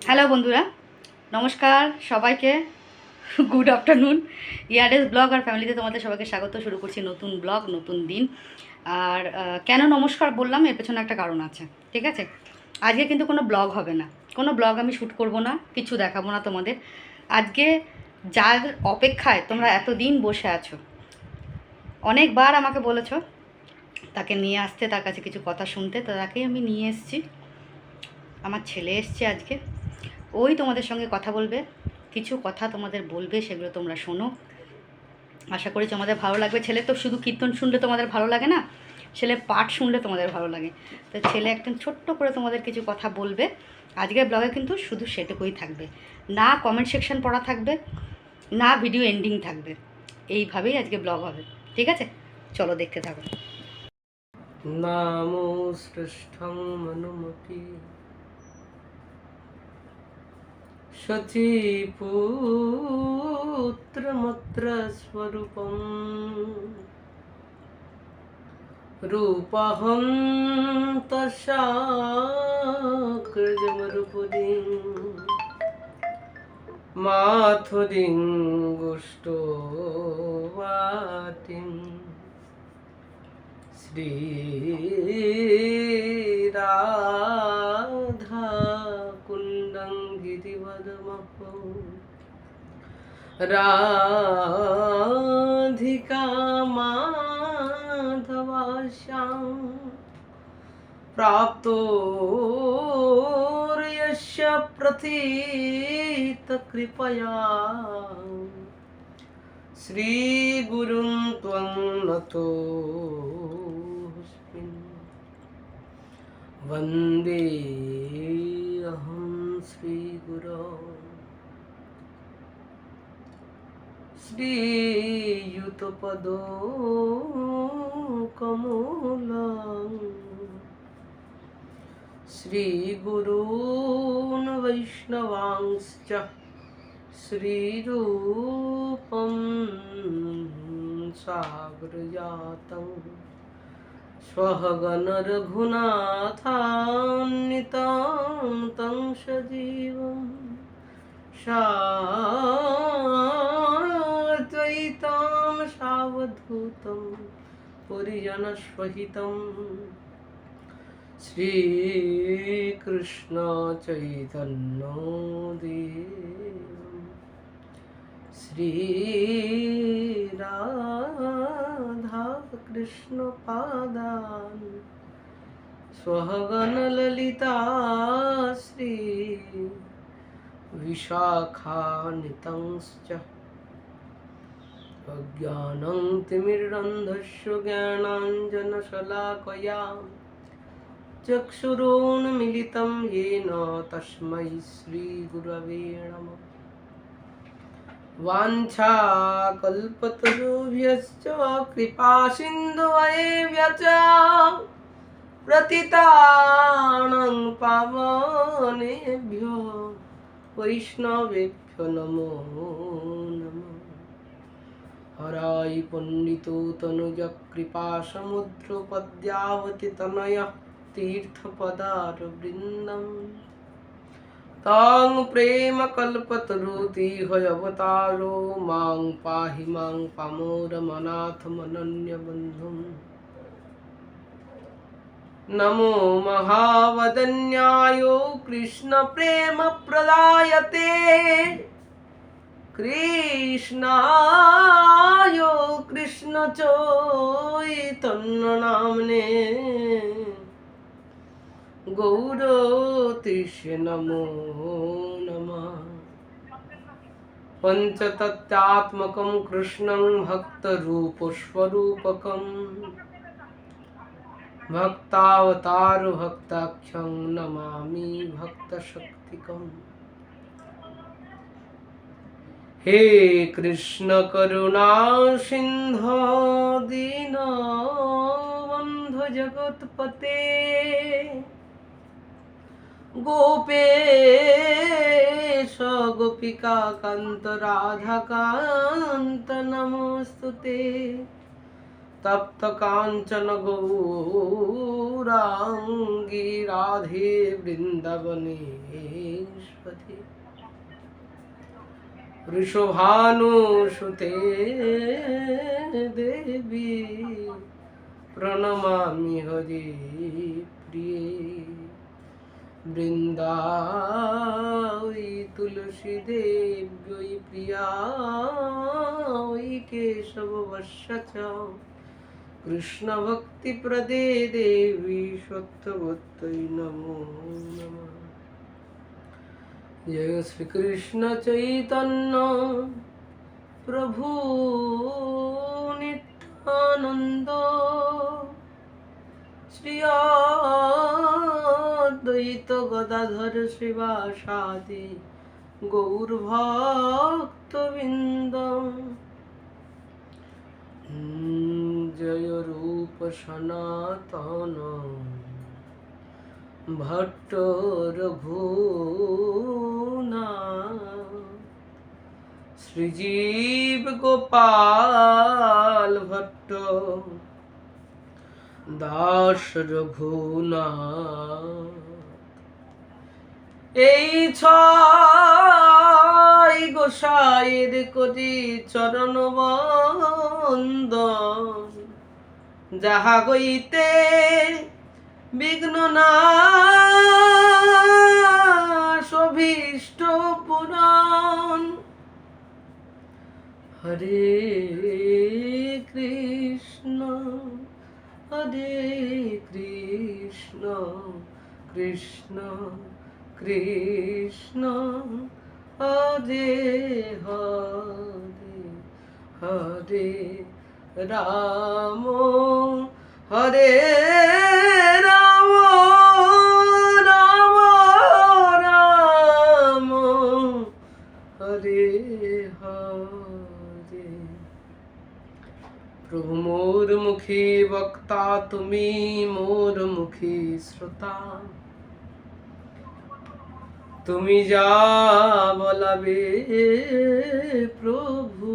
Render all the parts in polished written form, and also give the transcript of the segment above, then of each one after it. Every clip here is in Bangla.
হ্যালো বন্ধুরা, নমস্কার সবাইকে। Good afternoon. ইয়ারএস ব্লগ আর ফ্যামিলিতে তোমাদের সবাইকে স্বাগত। শুরু করছি নতুন ব্লগ, নতুন দিন। আর কেন নমস্কার বললাম, এর পেছনে একটা কারণ আছে, ঠিক আছে? আজকে কিন্তু কোনো ব্লগ হবে না, কোনো ব্লগ আমি শ্যুট করব না, কিছু দেখাবো না তোমাদের। আজকে যার অপেক্ষায় তোমরা এতদিন বসে আছো, অনেকবার আমাকে বলেছো তাকে নিয়ে আসতে, তার কাছে কিছু কথা শুনতে, তো তাকেই আমি নিয়ে এসেছি। আমার ছেলে এসছে আজকে, ওই তোমাদের সঙ্গে কথা বলবে, কিছু কথা তোমাদের বলবে, সেগুলো তোমরা শোনো। আশা করি তোমাদের ভালো লাগবে। ছেলে তো শুধু কীর্তন শুনলে তোমাদের ভালো লাগে না, ছেলে পাঠ শুনলে তোমাদের ভালো লাগে। তো ছেলে একদম ছোট্ট করে তোমাদের কিছু কথা বলবে। আজকের ব্লগে কিন্তু শুধু সেটুকুই থাকবে, না কমেন্ট সেকশন পড়া থাকবে, না ভিডিও এন্ডিং থাকবে। এইভাবেই আজকে ব্লগ হবে, ঠিক আছে? চলো দেখতে থাকো। নামো সৃষ্টং মনুমতি শচীপুত্রমত্র স্বরূপম রূপহং তস্যাকৃজমরূপদিং মাথুরিং গুষ্টবাটিং শ্রীরাধা কুণ্ডং গিরিবদমহো রাধিকা মাধবাস্যাং প্রাপ্তো য়স্য প্রথিত কৃপয়া শ্রীগুরুং ত্বং নতোऽস্মি वन्दे अहं श्रीगुरो श्रीयुतपदो कमलं श्रीगुरून् वैष्णवांश्च श्रीरूपं साग्रजातं स्वगण रघुनाथान्वितं तं सजीवं साद्वैतं सावधूतं परिजनसहितं श्रीकृष्ण चैतन्यदेवं श्रीराधा कृष्ण पादान् स्वगण ललिता श्री विशाखान्वितंश्च अज्ञानं तिमिरन्धस्य ज्ञानाञ्जनशलाकया चक्षुरोन्मिलितं येन तस्मै श्रीगुरवे नमः। वाञ्छाकल्पतरुभ्यश्च कृपासिन्धुभ्यो च प्रतितानं पावनेभ्यो वैष्णवेभ्यो नमो नमः। हराय पण्डितो तनुजकृपासमुद्रो पद्यावति तनयः तीर्थपदारविन्दम् तां प्रेम कल्पतरुतिहयवतारो मां पाहि मां पामोरमनाथमनन्यबन्धुम्। नमो महावदन्याय कृष्ण प्रेम प्रदायते कृष्णाय कृष्ण चैतन्य नाम्ने गौरतीष्य नमो नमः। पंचतत्त्वात्मकं कृष्णं भक्तरूपस्वरूपकं भक्तावतार भक्ताख्यं नमामि भक्तशक्तिकम्। हे कृष्ण करुणा सिंधु दीनबन्धु जगत्पते गोपेश गोपिका कांत राधा कांत नमोस्तुते। তপ্ত কাঞ্চন গৌরাঙ্গী রাধে বৃন্দাবনেশ্বরী वृषभानुसुते देवी प्रणमामि हरि प्रिये वृन्दावै तुलसी देव्यै प्रियायै केशववश्य च कृष्णभक्तिप्रदे देवी सत्यवत्यै नमो नमः। जय श्री कृष्ण चैतन्य प्रभु नित्यानंद श्री अद्वैत गदाधर श्रीवासादि गौरभक्तवृंद। जय रूप सनातन भट्ट रघुनाथ श्रीजीव गोपाल भट्ट दास रघुनाथ। এই ছয় গোসাইয়ের করি চরণ বন্দন, যাহা হইতে বিঘ্ন নাশ অভীষ্ট পুরাণ। হরে কৃষ্ণ কৃষ্ণ কৃষ্ণ হরে হরে, হরে রাম হরে রাম রাম রাম হরে হরে। প্রভু মোর মুখী বক্তা, তুমি মোর মুখী শ্রোতা, তুমি যা বলাবে প্রভু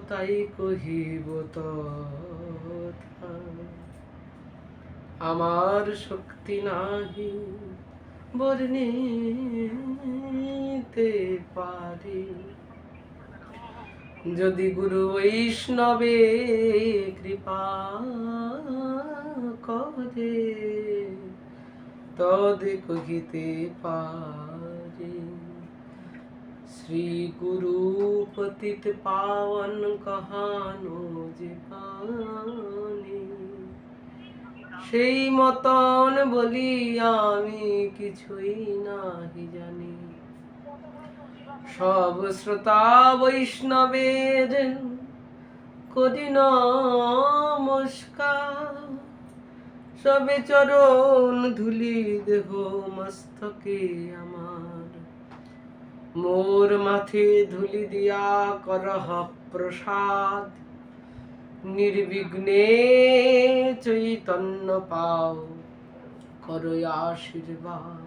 তাই কহিব তথা। আমার শক্তি নাহি বর্ণিতে পারি, যদি গুরু বৈষ্ণবে কৃপা করে তদে কহিতে পারি। শ্রী গুরু পতিত পাবন কহানো যে পানি, সেই মতন বলি আমি কিছুই নাহি জানি। সব শ্রোতা বৈষ্ণবের করি নমস্কার, সবে চরণ ধুলি দেহ মস্তকে আমার। মোর মাথে ধুলি দিয়া করহ প্রসাদ, নির্বিঘ্নে চৈতন্য পাও করো আশীর্বাদ।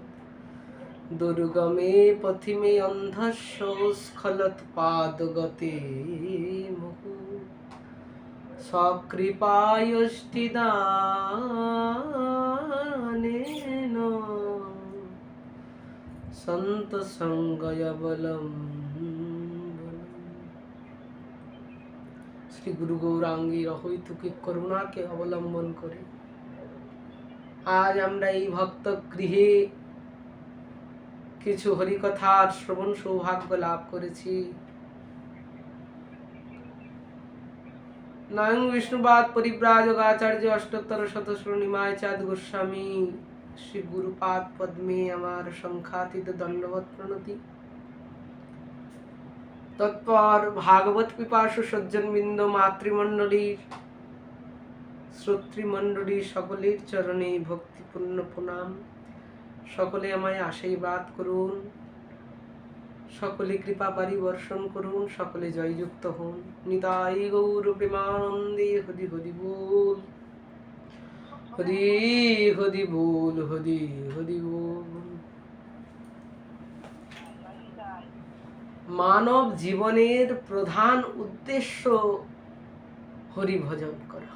দুর্গমে পথিমে অন্ধস্য স্খলৎ পাদগতে মুহু, স্বকৃপায়ষ্টিদানেন সন্ত সঙ্গয়বলম। শ্রী গুরু গৌরাঙ্গীর অহৈতুকিক করুণাকে অবলম্বন করে আজ আমরা এই ভক্ত গৃহে কিছু হরিকথার শ্রবণ সৌভাগ্য লাভ করেছি। নয়ং বিষ্ণুবাদ পরিব্রাজক আচার্য অষ্টোত্তর শতশ্র নিমায় চাঁদ গোস্বামী শ্রী গুরুপাদ পদ্মে আমার সংখ্যাতীত দণ্ডবৎ প্রণতি। তৎপর ভাগবত পিপাসু সজ্জনবৃন্দ, মাতৃমণ্ডলীর শ্রোতৃমণ্ডলী সকলের চরণে ভক্তিপূর্ণ প্রণাম। সকলে আমায় আশীর্বাদ করুন, সকলে কৃপা পরিবর্ষণ করুন, সকলে জয়যুক্ত হন। নিতাই গৌর প্রেমানন্দে হরি হরি বল, হরি হরি বল, হরি হরি বল। মানব জীবনের প্রধান উদ্দেশ্য হরি ভজন করা।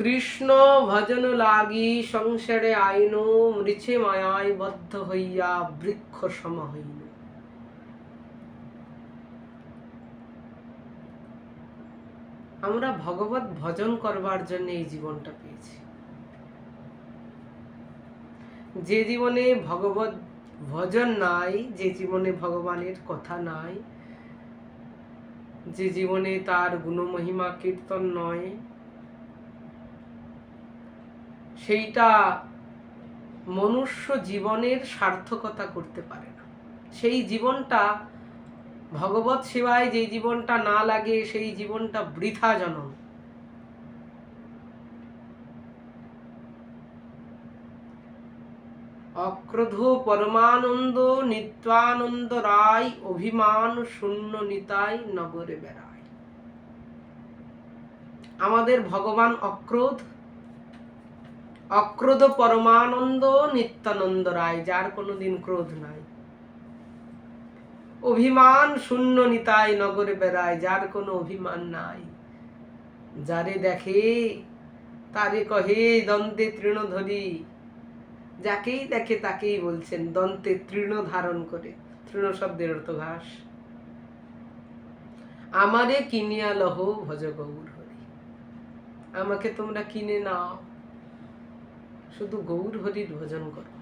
কৃষ্ণ ভজন লাগি সংসারে আইন, মৃছে মায়ায় বদ্ধ হইয়া বৃক্ষ সম হইল। আমরা ভগবত ভজন করবার জন্য এই জীবনটা পেয়েছি। যে জীবনে ভগবত ভজন নাই, যে জীবনে ভগবানের কথা নাই, যে জীবনে তার গুণমহিমা কীর্তন নয়, সেইটা মনুষ্য জীবনের সার্থকতা করতে পারে না। সেই জীবনটা ভগবত সেবায় যে জীবনটা না লাগে, সেই জীবনটা বৃথা জনম। অক্রোধ পরমানন্দ নিত্যানন্দ রায়, অভিমান শূন্য নিতাই নগরে বেড়ায়। আমাদের ভগবান অক্রোধ, অক্রোধ পরমানন্দ নিত্যানন্দ রায়, যার কোনোদিন ক্রোধ নাই। অভিমান শূন্য নিতাই নগরে বেড়ায়, যার কোনো অভিমান নাই। যারে দেখে তারে কহে দন্তে তৃণ ধরি, যাকেই দেখে তাকেই বলছেন দন্তে তৃণ ধারণ করে। তৃণ শব্দের অর্থ ঘাস। আমারে কিনিয়া লহ ভজ গৌর হরি, আমাকে তোমরা কিনে নাও, শুধু গৌর হরির ভজন করো।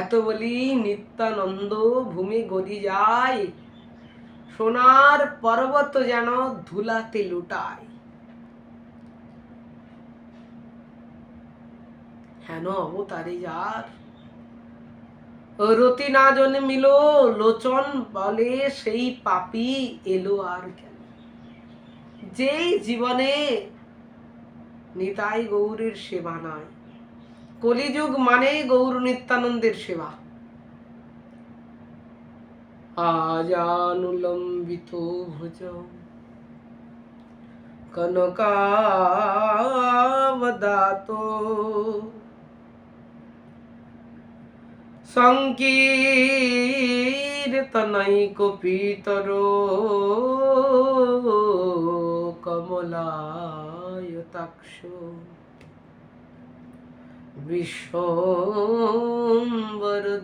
এত বলি নিত্যানন্দ ভূমি গড়ি যায়, সোনার পর্বত যেন ধুলাতে লুটায়। হেন অবতারে যার রতি না জন্মিল, লোচন বলে সেই পাপী এলো আর কেন। যেই জীবনে নিতাই গৌরের সেবা নাই, কলিযুগ মানে গৌর নিত্যানন্দের সেবা। আজানুলম্বিত ভুজ কনকাবদাত, সংকীর্তনৈক পীতর কমলায়তাক্ষ, বিশ্বম্বর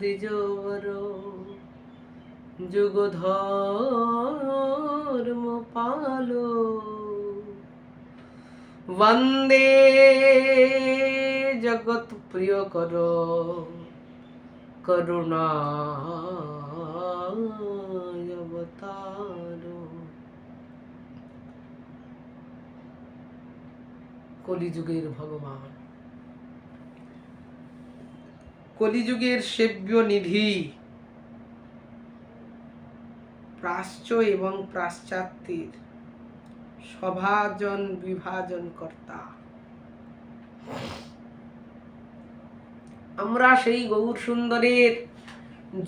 দ্বিজবর যুগধর্ম পালো, বন্দে জগৎ প্রিয় কর করুণাবতার। কলিযুগের ভগবান, কলিযুগের সেব্য নিধি, প্রাচ্য এবং পাশ্চাত্যের সভাজন বিভাজন কর্তা। আমরা সেই গৌর সুন্দরের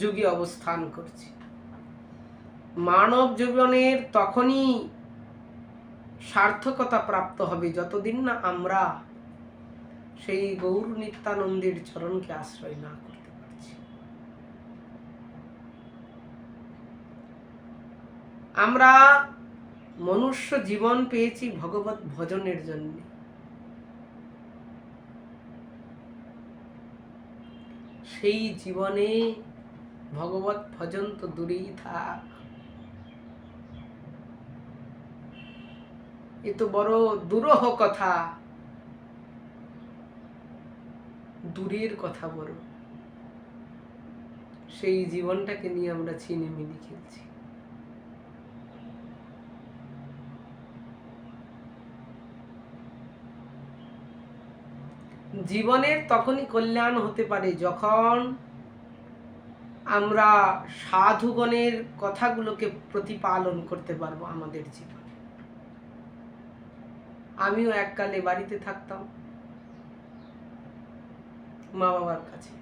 যুগে অবস্থান করছি। মানব জীবনের তখনই সার্থকতা প্রাপ্ত হবে যতদিন না আমরা সেই গৌর নিত্যানন্দের চরণকে আশ্রয় না করতে পারছি। আমরা মনুষ্য জীবন পেয়েছি ভগবত ভজনের জন্য। সেই জীবনে ভগবত ভজন তো দূরেই থাক, এ তো বড় দুরূহ কথা, দূরের কথা বড়। সেই জীবনটাকে নিয়ে আমরা ছিনিমিনি খেলছি। জীবনের তখনই কল্যাণ হতে পারে যখন আমরা সাধুগণের কথাগুলোকে প্রতিপালন করতে পারবো আমাদের জীবনে। আমিও এককালে বাড়িতে থাকতাম মা বাবার কাছে,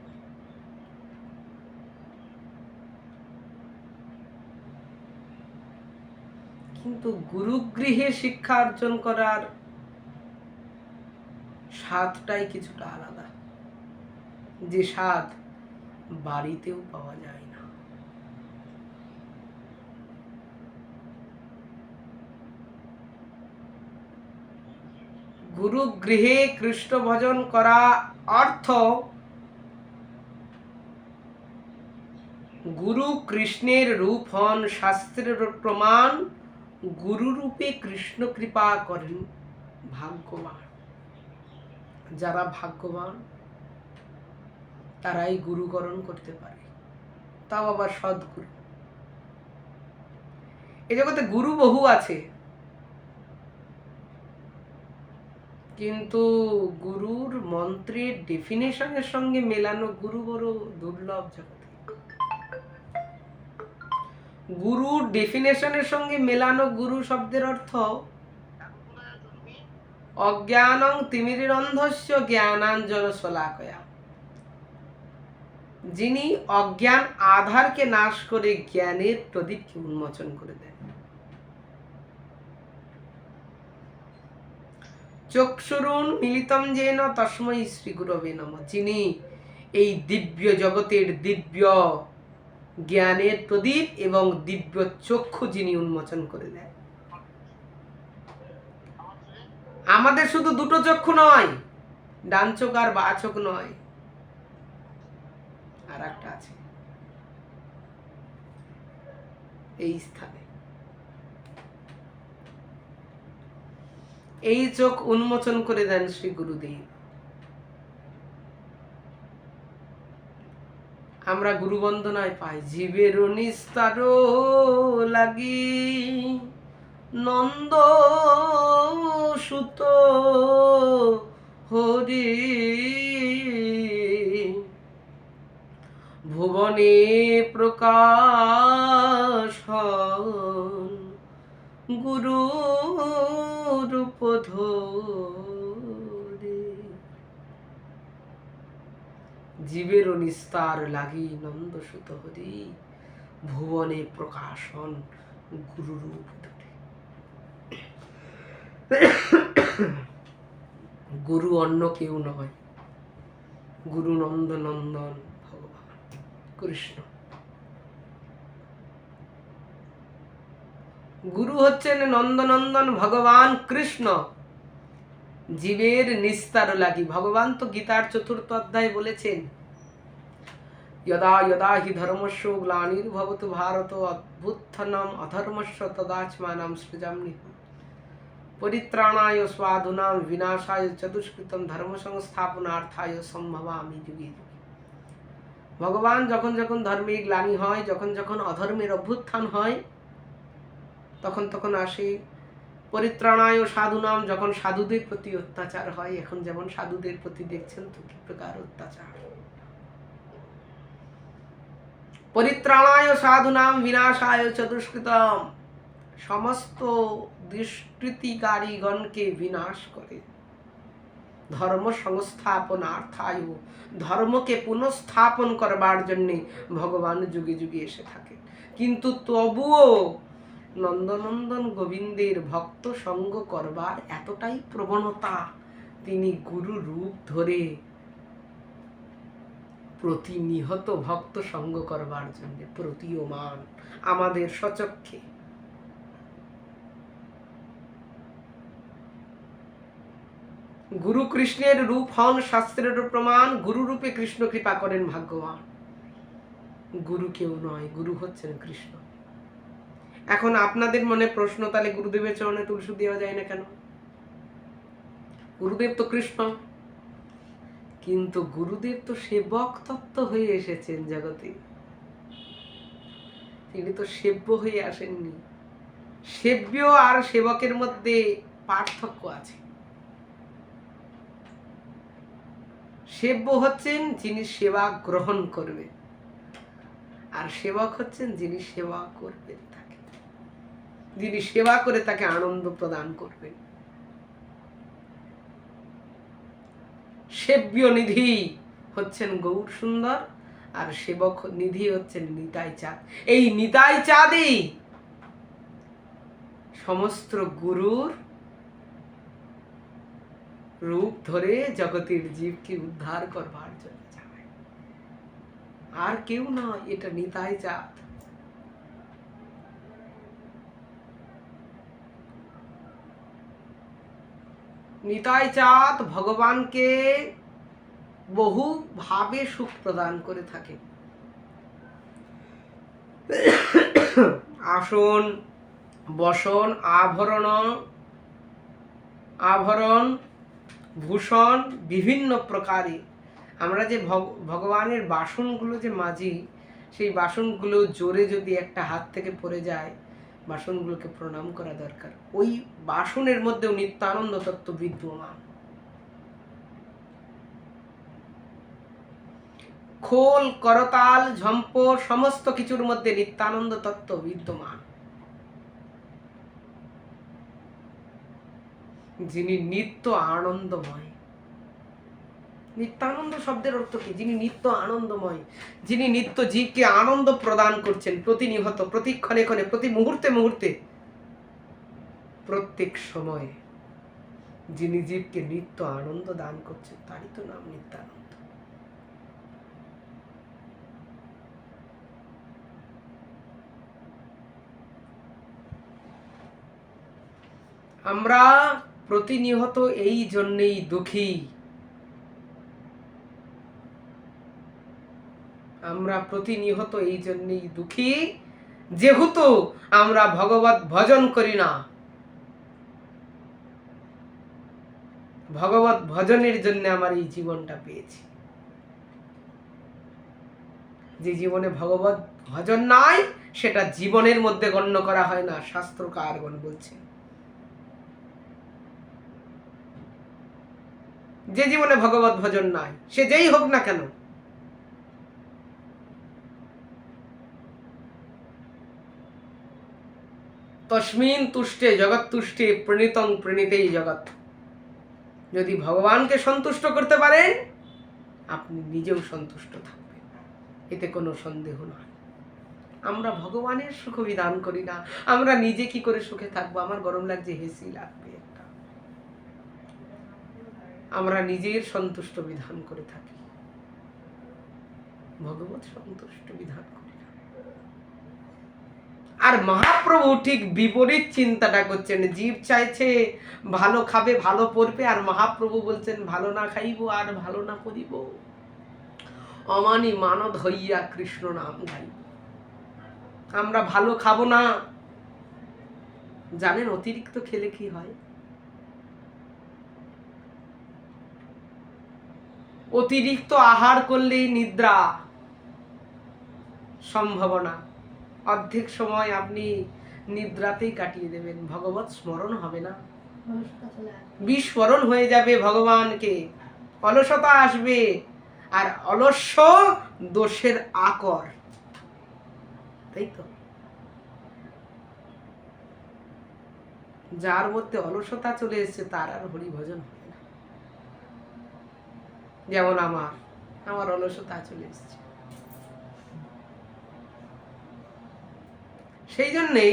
কিন্তু গুরুগৃহে শিক্ষা অর্জন করার স্বাদটাই কিছুটা আলাদা, যে স্বাদ বাড়িতেও পাওয়া যায় না। গুরু গৃহে কৃষ্ণ ভজন করা অর্থ গুরু কৃষ্ণের রূপ হন শাস্ত্রের প্রমাণ, গুরু রূপে কৃষ্ণ কৃপা করেন ভাগ্যবান। যারা ভাগ্যবান তারাই গুরুকরণ করতে পারে, তাও আবার সদ্গুরু। এই জগতে গুরু বহু আছে, কিন্তু গুরুর মন্ত্রের ডেফিনেশনের সঙ্গে মেলানো গুরু বড় দুর্লভ জগতে। গুরুর ডেফিনেশনের সঙ্গে মেলানো গুরু শব্দের অর্থ অজ্ঞানং তিমিরিরন্ধস্য জ্ঞানাঞ্জন শলাকয়া, যিনি অজ্ঞান আধারকে নাশ করে জ্ঞানের প্রদীপকে উন্মোচন করে দেন। চক্ষুরুন মিলিতম যেন তস্मै শ্রী গুরবে নমঃ, যিনি এই দিব্য জগতের দিব্য জ্ঞানের প্রদীপ এবং দিব্য চক্ষু যিনি উন্মোচন করে দেন। আমাদের শুধু দুটো চক্ষু নয়, ডান চোখ আর বাঁ চোখ নয়, আর একটা আছে এই স্থানে। এই চোখ উন্মোচন করে দেন শ্রী গুরুদেব। আমরা গুরু বন্দনায় পাই, জীবের নিস্তার লাগি নন্দ সুত হরি, ভুবনে প্রকাশ গুরু রূপ ধরে। জীবের নিস্তার লাগি নন্দ সুত হরি, ভুবনে প্রকাশন গুরু রূপ ধরে। গুরু অন্য কেউ নয়, গুরু নন্দনন্দন ভগবান কৃষ্ণ। গুরু হচ্ছেন নন্দনন্দন ভগবান কৃষ্ণ, জীবের নিস্তার লাগি। ভগবান তো গীতার 4th অধ্যায়ে বলেছেন, যদা যদা হি ধর্মস্য গ্লানির্ভবতু ভারত অভ্যুত্থানম অধর্মস্য তদাত্মানাং সৃজাম্যহম পরিত্রাণায় সাধূনাং বিনাশায় চ দুষ্কৃতম ধর্ম সংস্থাপনার্থায় সম্ভবামি যুগে যুগে। ভগবান যখন যখন ধর্মের গ্লানি হয়, যখন যখন অধর্মের অভ্যুত্থান হয়, তখন তখন আসে পরিত্রাণায় সাধুনাম, যখন সাধুদের প্রতি অত্যাচার হয়। এখন যেমন সাধুদের প্রতি দেখছেন তো কি প্রকার অত্যাচার। পরিত্রাণায় সাধুনাম বিনাশায় চ দুষ্কৃতম, সমস্ত দুষ্কৃতিকারীগণকে বিনাশ করে। ধর্ম সংস্থাপনার্থায়, ধর্মকে পুনঃস্থাপন করবার জন্যে ভগবান যুগে যুগে এসে থাকে। কিন্তু তবুও নন্দনন্দন গোবিন্দের ভক্ত সঙ্গ করবার এতটাই প্রবণতা, তিনি গুরু রূপ ধরে প্রতিনিহত ভক্ত সঙ্গ করবার জন্য প্রতীয়মান আমাদের সচক্ষে। গুরু কৃষ্ণের রূপ হন শাস্ত্রের প্রমাণ, গুরু রূপে কৃষ্ণ কৃপা করেন ভাগ্যবান। গুরু কেউ নয়, গুরু হচ্ছেন কৃষ্ণ। এখন আপনাদের মনে প্রশ্ন, তাহলে গুরুদেবের চরণে তুলসী দেওয়া যায় না কেন? গুরুদেব তো কৃষ্ণ, কিন্তু গুরুদেব তো সেবক তত্ত্ব হয়ে এসেছেন জগতে, তিনি তো সেব্য হয়ে আসেননি। সেব্য আর সেবকের মধ্যে পার্থক্য আছে। সেব্য হচ্ছেন যিনি সেবা গ্রহণ করবেন, আর সেবক হচ্ছেন যিনি সেবা করবেন তাকে, যিনি সেবা করে তাকে আনন্দ প্রদান করবেন। সেব্য নিধি হচ্ছেন গৌর সুন্দর, আর সেবক নিধি হচ্ছেন নিতাই চাঁদ। এই নিতাই চাঁদই সমস্ত গুরুর রূপ ধরে জগতের জীবকে উদ্ধার করবার জন্য যায়, আর কেউ নয়, এটা নিতাই চাঁদ। নিতাই চাঁদ ভগবানকে বহু ভাবে সুখ প্রদান করে থাকে। আসন, বসন, আভরণ, ভূষণ, বিভিন্ন প্রকারে আমরা যে ভগবানের বাসনগুলো যে মাজি, সেই বাসনগুলো জোরে যদি একটা হাত থেকে পড়ে যায়, বাসনগুলোকে প্রণাম করা দরকার। ওই বাসনের মধ্যেও নিত্যানন্দ তত্ত্ব বিদ্যমান। খোল, করতাল, ঝম্প সমস্ত কিছুর মধ্যে নিত্যানন্দ তত্ত্ব বিদ্যমান। যিনি নিত্য আনন্দময়। নিত্যানন্দ শব্দের অর্থ কি? যিনি নিত্য আনন্দময়, যিনি নিত্য জীবকে আনন্দ প্রদান করছেন প্রতিনিহত, প্রতি ক্ষণে ক্ষণে, প্রতি মুহূর্তে মুহূর্তে, প্রত্যেক সময়ে যিনি জীবকে নিত্য আনন্দ দান করছেন, তারই তো নাম নিত্যানন্দ। আমরা প্রতিনিহত এই জন্যেই দুঃখী, আমরা প্রতিনিহত এই জন্যেই দুঃখী যেহেতু আমরা ভগবত ভজন করি না। ভগবত ভজনের জন্য আমার এই জীবনটা পেয়েছি। যে জীবনে ভগবত ভজন নাই, সেটা জীবনের মধ্যে গণ্য করা হয় না, শাস্ত্রকারগণ বলছে। যে জীবনে ভগবত ভজন নাই, সে যেই হোক না কেন, তস্মিন তুষ্টে জগৎ তুষ্টে প্রণীতং প্রণীতেই জগৎ। যদি ভগবানকে সন্তুষ্ট করতে পারেন, আপনি নিজেও সন্তুষ্ট থাকবেন, এতে কোনো সন্দেহ নয়। আমরা ভগবানের সুখ বিধান করি না, আমরা নিজে কি করে সুখে থাকবো? আমার গরম লাগছে, হেসি লাগবে একটা। আমরা নিজের সন্তুষ্ট বিধান করে থাকি, ভগবত সন্তুষ্ট বিধান করি না। আর মহাপ্রভু ঠিক বিপরীত চিন্তাটা করছেন। জীব চাইছে ভালো খাবে, ভালো পড়বে, আর মহাপ্রভু বলছেন ভালো না খাইব আর ভালো না পড়িব, অমানি মানদ হইয়া কৃষ্ণ নাম গাইব। আমরা ভালো খাবো না। জানেন অতিরিক্ত খেলে কি হয়? অতিরিক্ত আহার করলেই নিদ্রা সম্ভাবনা, অর্ধেক সময় আপনি নিদ্রাতেই কাটিয়ে দেবেন, ভগবত স্মরণ হবে না, বিস্মরণ হয়ে যাবে ভগবানকে, অলসতা আসবে। আর অলস্য দোষের আকর, তাই তো? যার মধ্যে অলসতা চলে এসেছে তার আর হরিভজন হবে না। যেমন আমার অলসতা চলে এসেছে। সেই জন্যে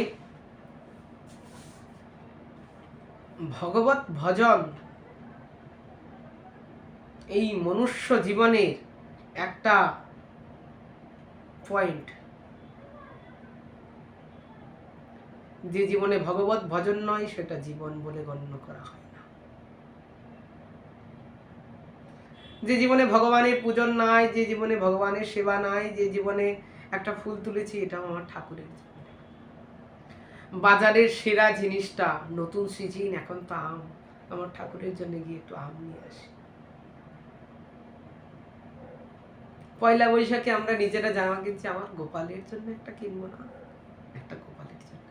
ভগবত ভজন এই মনুষ্য জীবনের একটা পয়েন্ট। যে জীবনে ভগবত ভজন নয়, সেটা জীবন বলে গণ্য করা হয় না। যে জীবনে ভগবানের পূজন নাই, যে জীবনে ভগবানের সেবা নাই, যে জীবনে একটা ফুল তুলেছি, এটা আমার ঠাকুরের জন্য। বাজারের সেরা জিনিসটা নতুন সিজন, এখন তো আম, আমার ঠাকুরের জন্য গিয়ে একটু আম নিয়ে আসি। পয়লা বৈশাখে আমরা নিজেরা জামা কিনছি, আমার গোপালের জন্য একটা কিনবো না, একটা গোপালের জন্য।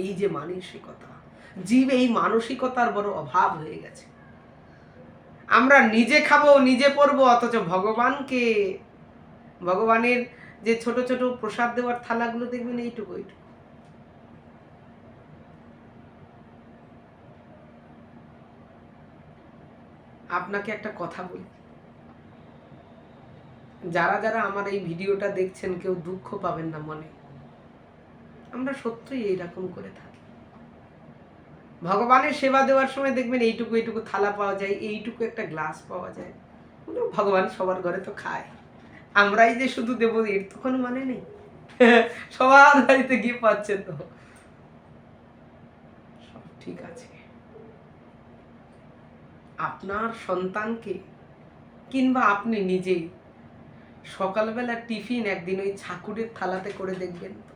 এই যে মানসিকতা, জীব এই মানসিকতার বড় অভাব হয়ে গেছে। আমরা নিজে খাবো, নিজে পরবো, অথচ ভগবানের যে ছোট ছোট প্রসাদ দেওয়ার থালাগুলো দেখবেন এইটুকু এইটুকু। আপনাকে একটা কথা বলি, যারা যারা আমার এই ভিডিওটা দেখছেন, কেউ দুঃখ পাবেন না মনে। আমরা সত্যই এইরকম করে থাকি। ভগবানের সেবা দেওয়ার সময় দেখবেন এইটুকু এইটুকু থালা পাওয়া যায়, এইটুকু একটা গ্লাস পাওয়া যায়। ভগবান সবার ঘরে তো খায়, আমরাই যে শুধু দেবো এর তো কোনো মানে নেই। সবার বাড়িতে গিয়ে পাচ্ছে তো, সব ঠিক আছে। আপনার সন্তানকে কিংবা আপনি নিজেই সকালবেলা টিফিন একদিন ওই ঠাকুরের থালাতে করে দেখবেন তো।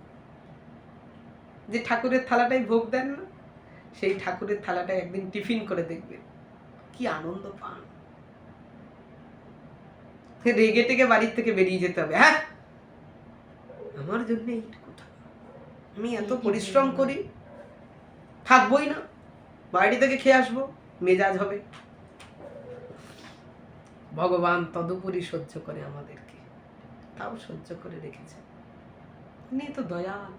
যে ঠাকুরের থালাটাই ভোগ দেন না, সেই ঠাকুরের থালাটা একদিন টিফিন করে দেখবেন, কি আনন্দ পান। রেগে টেগে বাড়ির থেকে বেরিয়ে যেতে হবে, হ্যাঁ আমার জন্য এইটুকু থাকা, আমি এত পরিশ্রম করি, থাকবোই না, বাড়ি থেকে খেয়ে আসবো, মেজাজ হবে। ভগবান তদুপরি সহ্য করে আমাদেরকে, তাও সহ্য করে রেখেছে। তিনি তো দয়াল,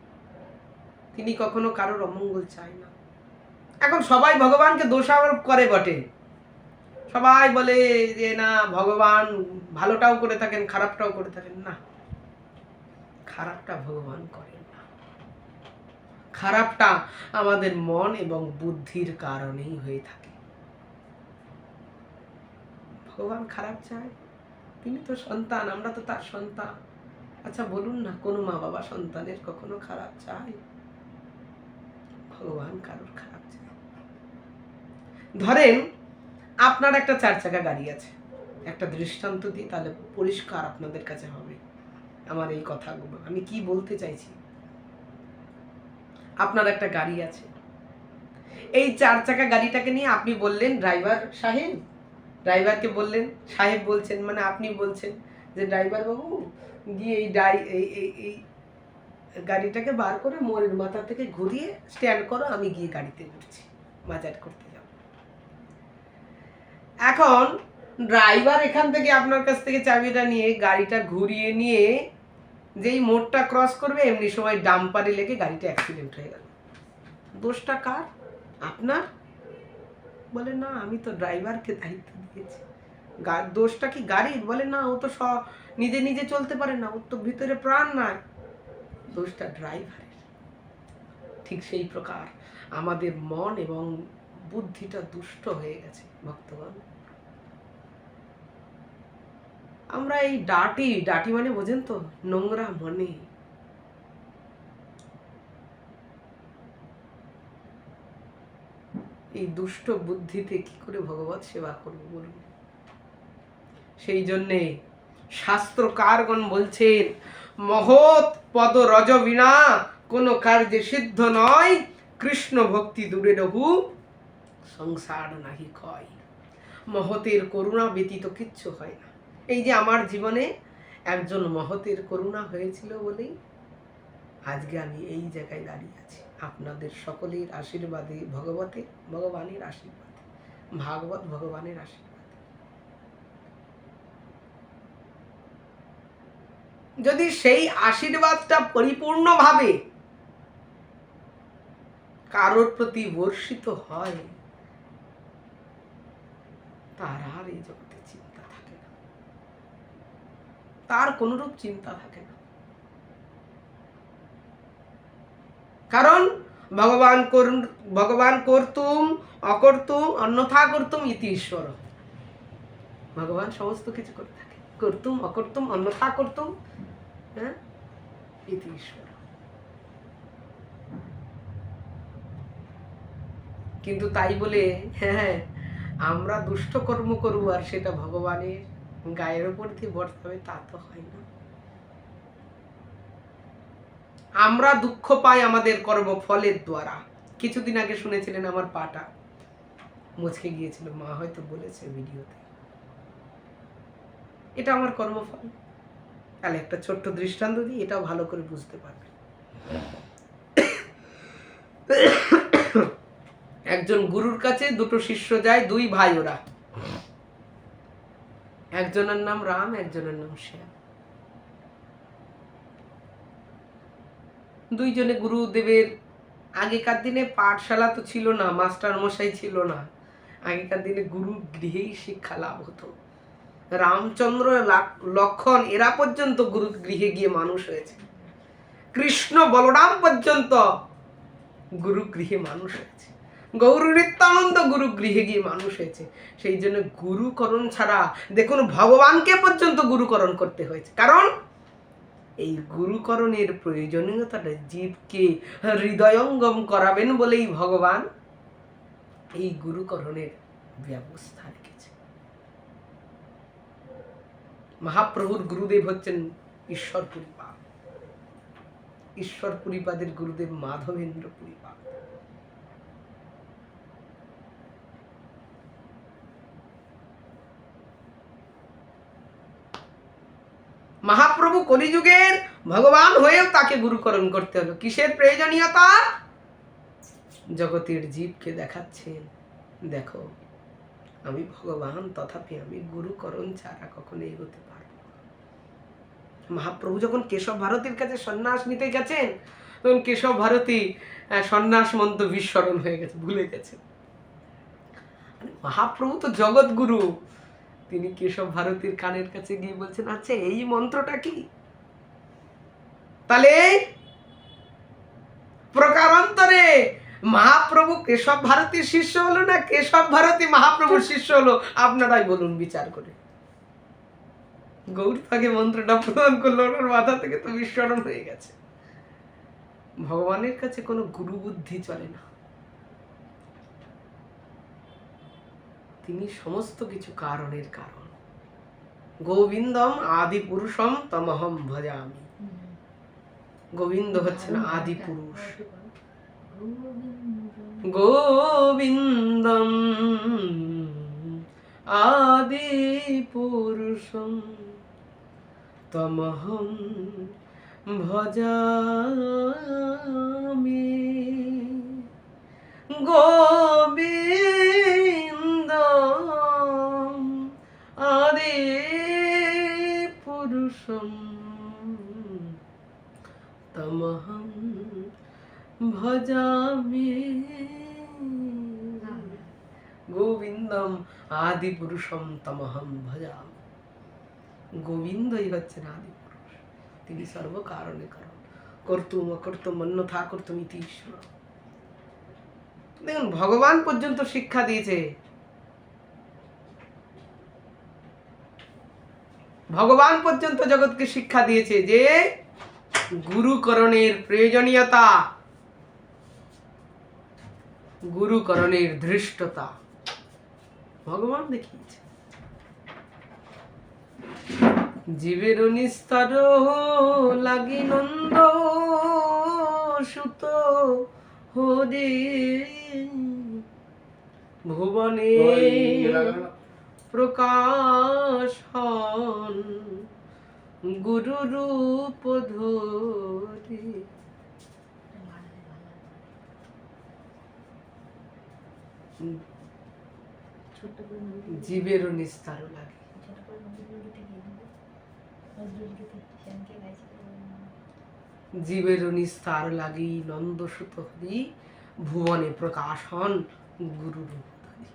তিনি কখনো কারোর অমঙ্গল চায় না। এখন সবাই ভগবানকে দোষারোপ করে বটে, সবাই বলে যে না ভগবান ভালোটাও করে থাকেন খারাপটাও করে থাকেন। না, খারাপটা ভগবান করেন না, খারাপটা আমাদের মন এবং বুদ্ধির কারণেই হয়ে থাকে। ভগবান খারাপ চায়? তিনি তো সন্তান, আমরা তো তার সন্তান। আচ্ছা বলুন না, কোনো মা বাবা সন্তানের কখনো খারাপ চায়? ভগবান কারোর খারাপ চায়? ধরেন আপনার একটা 4 চাকা গাড়ি আছে, একটা দৃষ্টান্ত দিই তাহলে পরিষ্কার আপনাদের কাছে হবে আমার এই কথাগুলো আমি কি বলতে চাইছি। আপনার একটা গাড়ি আছে, এই 4 চাকা গাড়িটাকে নিয়ে আপনি বললেন ড্রাইভার সাহেব, ড্রাইভারকে বললেন, সাহেব বলছেন মানে আপনি বলছেন যে ড্রাইভার বাবু গিয়ে এই গাড়িটাকে বার করে মোড়ের মাথা থেকে ঘুরিয়ে স্ট্যান্ড করো, আমি গিয়ে গাড়িতে উঠছি, বাজার করতে যাব। এখন ড্রাইভার এখান থেকে আপনার কাছ থেকে চাবিটা নিয়ে গাড়িটা ঘুরিয়ে নিয়ে যেই মোড়টা ক্রস করবে এমনি সময় ডাম্পারে লেগে গাড়িটা অ্যাক্সিডেন্ট হয়ে গেল। দোষটা কার? আপনার? বলে না আমি তো ড্রাইভারকে দায়িত্ব দিয়েছি। দোষটা কি গাড়ির? বলে না ও তো নিজে নিজে চলতে পারে না, ওর তো ভিতরে প্রাণ নাই, দোষটা ড্রাইভারের। ঠিক সেই প্রকার আমাদের মন এবং বুদ্ধিটা দুষ্ট হয়ে গেছে ভক্তগণ। আমরা এই ডাটি মানে বোঝেন তো, নোংরা মনে। এই দুষ্ট বুদ্ধিতে কি করে ভগবত সেবা করবো বলুন? সেই জন্যে শাস্ত্রকারগণ বলছেন মহৎ পদ রজ বিনা কোন কার্যে সিদ্ধ নয়, কৃষ্ণ ভক্তি দূরে রহু সংসার নাহি ক্ষয়। মহতের করুণা ব্যতীত কিচ্ছু হয় না। এই যে আমার জীবনে একজন মহতের করুণা হয়েছিল বলেই আজকে আমি এই জায়গায় দাঁড়িয়ে আছি, আপনাদের সকলের আশীর্বাদে, ভগবানের আশীর্বাদে, ভাগবত ভগবানের আশীর্বাদে। যদি সেই আশীর্বাদটা পরিপূর্ণভাবে কারোর প্রতি বর্ষিত হয়, তার আর এই জগতে চিন্তা থাকে না, তার কোনরূপ চিন্তা থাকে না। কারণ ভগবান কর্তুম অকর্তুম অন্যথা কর্তুম ইতি ঈশ্বর। ভগবান সমস্ত কিছু করে থাকে, কর্তুম অকর্তুম অন্যথা কর্তুম ইতি ঈশ্বর। কিন্তু তাই বলে হ্যাঁ আমরা দুষ্ট কর্ম করবো আর সেটা ভগবানের গায়ের উপর দিয়ে বর্তাবে, তা তো হয় না। আমরা দুঃখ পাই আমাদের কর্মফলের দ্বারা। কিছুদিন আগে শুনেছিলেন আমার পাটা মুচকে গিয়েছিল, মা হয়তো বলেছে ভিডিওতে, এটা আমার কর্মফল। তাহলে একটা ছোট্ট দৃষ্টান্ত দিই, এটাও ভালো করে বুঝতে পারবে। একজন গুরুর কাছে দুটো শিষ্য যায়, 2 ভাই ওরা, একজনের নাম রাম, একজনের নাম শ্যাম। দুইজনে গুরুদেবের, আগেকার দিনে পাঠশালা তো ছিল না, মাস্টার মশাই ছিল না, আগেকার দিনে গুরু গৃহেই শিক্ষা লাভ হতো। রামচন্দ্র লক্ষণ এরা পর্যন্ত গুরু গৃহে গিয়ে মানুষ হয়েছে, কৃষ্ণ বলরাম পর্যন্ত গুরু গৃহে মানুষ হয়েছে, গৌর নিত্যানন্দ গুরু গৃহে গিয়ে মানুষ হয়েছে। সেই জন্য গুরুকরণ ছাড়া দেখুন ভগবানকে পর্যন্ত গুরুকরণ করতে হয়েছে, কারণ এই গুরুকরণের প্রয়োজনীয়তাটা জীবকে হৃদয়ঙ্গম করাবেন বলেই ভগবান এই গুরুকরণের ব্যবস্থা রেখেছে। মহাপ্রভুর গুরুদেব হচ্ছেন ঈশ্বর পুরীপাদ। ঈশ্বর পুরীপাদের গুরুদেব মাধবেন্দ্র পুরীপাদ। মহাপ্রভু কলিযুগের ভগবান হয়েও তাকে গুরুকরণ করতে হলো। কিসের প্রয়োজনীয়তা? জগতের জীবকে দেখাচ্ছেন, দেখো আমি ভগবান, তথাপি আমি গুরুকরণ ছাড়া কখনো এগোতে পারবো না। মহাপ্রভু যখন কেশব ভারতীর কাছে সন্ন্যাস নিতে গেছেন, তখন কেশব ভারতী সন্ন্যাস মন্ত্র বিস্মরণ হয়ে গেছে, ভুলে গেছে। মহাপ্রভু তো জগৎ গুরু, তিনি কেশব ভারতীর কানের কাছে গিয়ে বলছেন, আচ্ছা এই মন্ত্রটা কি? তাহলে প্রকারান্তরে মহাপ্রভু কেশব ভারতীর শিষ্য হলো না কেশব ভারতী মহাপ্রভুর শিষ্য হলো? আপনারাই বলুন বিচার করে। গৌর তাকে মন্ত্রটা প্রদান করলো, ওনার মাথা থেকে তো বিস্মরণ হয়ে গেছে। ভগবানের কাছে কোনো গুরু বুদ্ধি চলে না, তিনি সমস্ত কিছু কারণের কারণ। গোবিন্দম আদি পুরুষম তমহম ভজামি। গোবিন্দ হচ্ছেন আদি পুরুষ। গোবিন্দম আদি পুরুষম তমহম ভজামি। গোবিন্দম আদি পুরুষম তমহম ভজামি। গোবিন্দম আদি পুরুষম তমহম ভজামি। গোবিন্দই হচ্ছেন আদি পুরুষ, তিনি সর্বকারণে কারণ। কর্তুম অকর্তুম অন্যথা কর্তুম ইতি ঈশ্বর। দেখুন ভগবান পর্যন্ত শিক্ষা দিয়েছে, ভগবান পর্যন্ত জগৎকে শিক্ষা দিয়েছে যে গুরুকরণের প্রয়োজনীয়তা, গুরুকরণের ধৃষ্টতা ভগবান দেখিয়েছে। জীবের নিস্তার লাগি নন্দ সুত হরে ভুবনে প্রকাশ হন গুরু রূপ ধরে। জীবের নিস্তার লাগে, জীবের নিস্তার লাগি নন্দ সুত হরি ভুবনে প্রকাশ হন গুরু রূপ ধরে।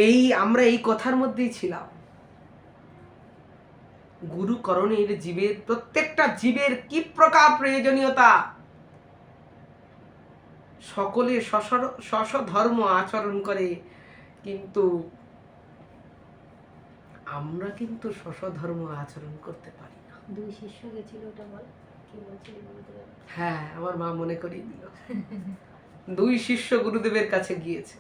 এই আমরা এই কথার মধ্যেই ছিলাম। গুরুকরণের জীবের, প্রত্যেকটা জীবের কি প্রকার প্রয়োজনীয়তা। সকলে স্ব ধর্ম আচরণ করে, কিন্তু আমরা কিন্তু স্ব ধর্ম আচরণ করতে পারি না। দুই শিষ্য গেছিল, ওটা বল কি বলছিল? হ্যাঁ, আমার মা মনে করিয়ে দিল। দুই শিষ্য গুরুদেবের কাছে গিয়েছে,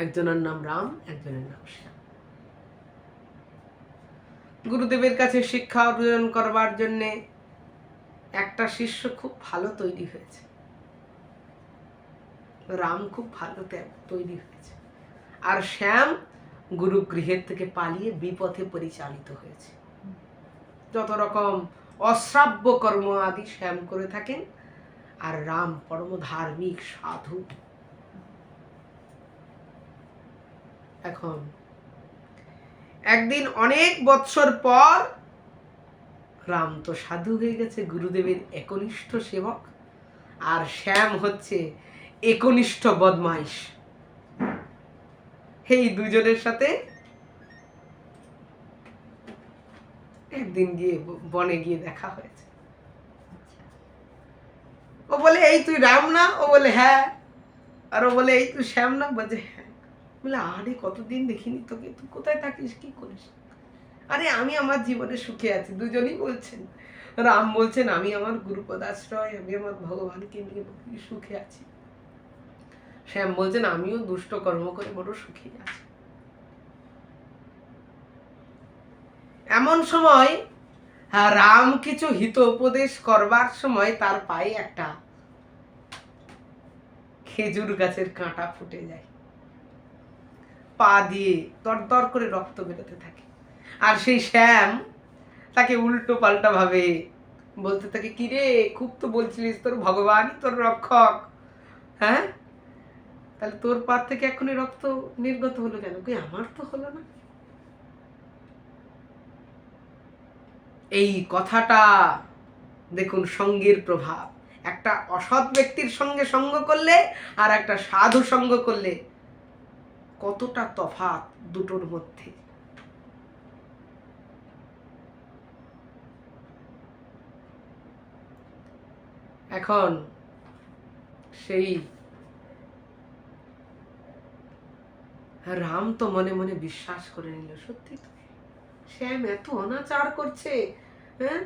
একজনের নাম রাম, একজনের নাম শ্যাম। গুরুদেবের কাছে শিক্ষা অর্জন করবার জন্য একটা শিষ্য খুব ভালো তৈরি হয়েছে, রাম খুব ভালো তৈরি হয়েছে, আর শ্যাম গুরু গৃহের থেকে পালিয়ে বিপথে পরিচালিত হয়েছে। যত রকম অশ্রাব্য কর্ম আদি শ্যাম করে থাকেন, আর রাম পরম ধার্মিক সাধু। এখন একদিন অনেক বৎসর পর রাম তো সাধু হয়ে গেছে, গুরুদেবের একনিষ্ঠ সেবক, আর শ্যাম হচ্ছে একনিষ্ঠ বদমাইশ। এই দুজনের সাথে একদিন গিয়ে বনে গিয়ে দেখা হয়েছে। ও বলে এই তুই রাম না? ও বলে হ্যাঁ। আর ও বলে এই তুই শ্যাম না? বলছে হ্যাঁ। বলে আরে কতদিন দেখিনি তোকে, তুই কোথায় থাকিস, কি করিস? আরে আমি আমার জীবনে সুখে আছি। দুজনই বলছেন, রাম বলছেন আমি আমার গুরুপদাশ্রয়, আমি আমার ভগবানকে নিয়ে সুখে আছি। শ্যাম বলছেন আমিও দুষ্ট কর্ম করে বড় সুখী আছি। এমন সময় রাম কিছু হিত উপদেশ করবার সময় তার পায়ে একটা খেজুর গাছের কাঁটা ফুটে যায়, পা দিয়ে দরদর করে রক্ত বেরোতে থাকে। আর সেই শ্যাম তাকে উল্টো পাল্টা ভাবে বলতে থাকে, কিরে খুব তো বলছিলিস তোর ভগবানই তোর রক্ষক, হ্যাঁ তাহলে তোর পা থেকে এখনই রক্ত নির্গত হলো কেন? কই আমার তো হলো না। এই কথাটা দেখুন সঙ্গের প্রভাব। একটা অসৎ ব্যক্তির সঙ্গে সঙ্গ করলে আর একটা সাধু সঙ্গ করলে কতটা তফাৎ দুটোর মধ্যে। এখন সেই রাম তো মনে মনে বিশ্বাস করে নিল, সত্যি তো শ্যাম এত অনাচার করছে, হ্যাঁ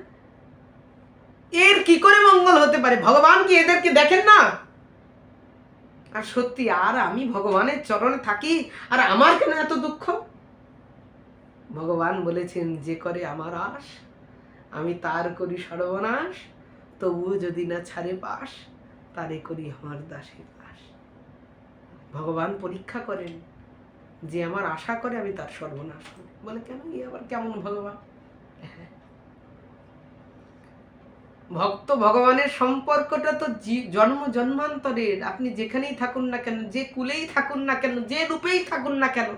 এর কি করে মঙ্গল হতে পারে? ভগবান কি এদেরকে দেখেন না? আর সত্যি আর আমি ভগবানের চরণে থাকি আর আমার কেন এত দুঃখ? ভগবান বলেছেন যে করে আমার আশ আমি তার করি সর্বনাশ, তবুও যদি না ছাড়ে পাশ তারে করি আমার দাসের দাস। ভগবান পরীক্ষা করেন, যে আমার আশা করে আমি তার সর্বনাশ করি। বলে কেন? ই আবার কেমন ভগবান? ভক্ত ভগবানের সম্পর্কটা তো জন্ম জন্মান্তরের। আপনি যেখানেই থাকুন না কেন, যে কুলেই থাকুন না কেন, যে রূপেই থাকুন না কেন,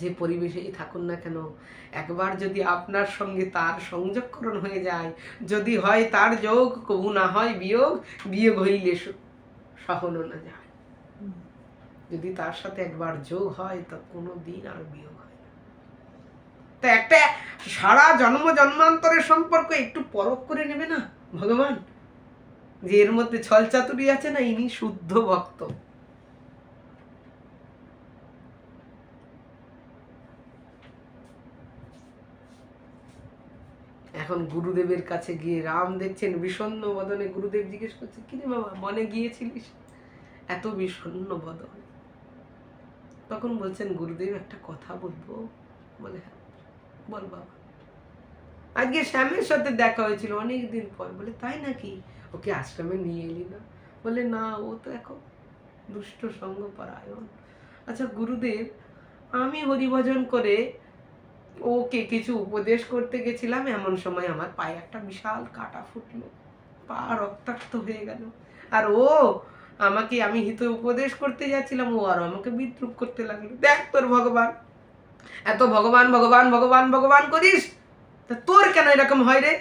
যে পরিবেশেই থাকুন না কেন, একবার যদি আপনার সঙ্গে তার সংযোগকরণ হয়ে যায়, যদি হয় তার যোগ, কবু না হয় বিয়োগ, বিয়োগ হইলে সহন না যায়। যদি তার সাথে একবার যোগ হয় তো কোনো দিন আর বিয়োগ হয় না। তো একটা সারা জন্ম জন্মান্তরের সম্পর্ক একটু পরখ করে নেবে না ভগবান, যে এর মধ্যে ছল চাতুরি আছে না, ইনি শুদ্ধ ভক্ত। এখন গুরুদেবের কাছে গিয়ে রাম দেখছেন বিষণ্ণ বদনে। গুরুদেব জিজ্ঞেস করছে, কিরে বাবা মনে গিয়েছিলিস এত বিষণ্ণ বদন? তখন বলছেন, গুরুদেব একটা কথা বলবো। বলে হ্যাঁ বল বাবা। আজকে শ্যামের সাথে দেখা হয়েছিল অনেকদিন পর। বলে তাই নাকি? ওকে আশ্রমে নিয়ে এলি না? বলে না, ও তো এখন দুষ্ট সঙ্গ পরায়ণ। আচ্ছা গুরুদেব, আমি হরিভজন করে ওকে কিছু উপদেশ করতে গেছিলাম, এমন সময় আমার পায়ে একটা বিশাল কাঁটা ফুটলো, পা রক্তাক্ত হয়ে গেল। আর ও আমাকে, আমি হিত উপদেশ করতে যাচ্ছিলাম, ও আর আমাকে বিদ্রুপ করতে লাগলো। দেখ তোর ভগবান, এত ভগবান ভগবান ভগবান ভগবান করিস, তা তোর কেন এরকম হয় রে?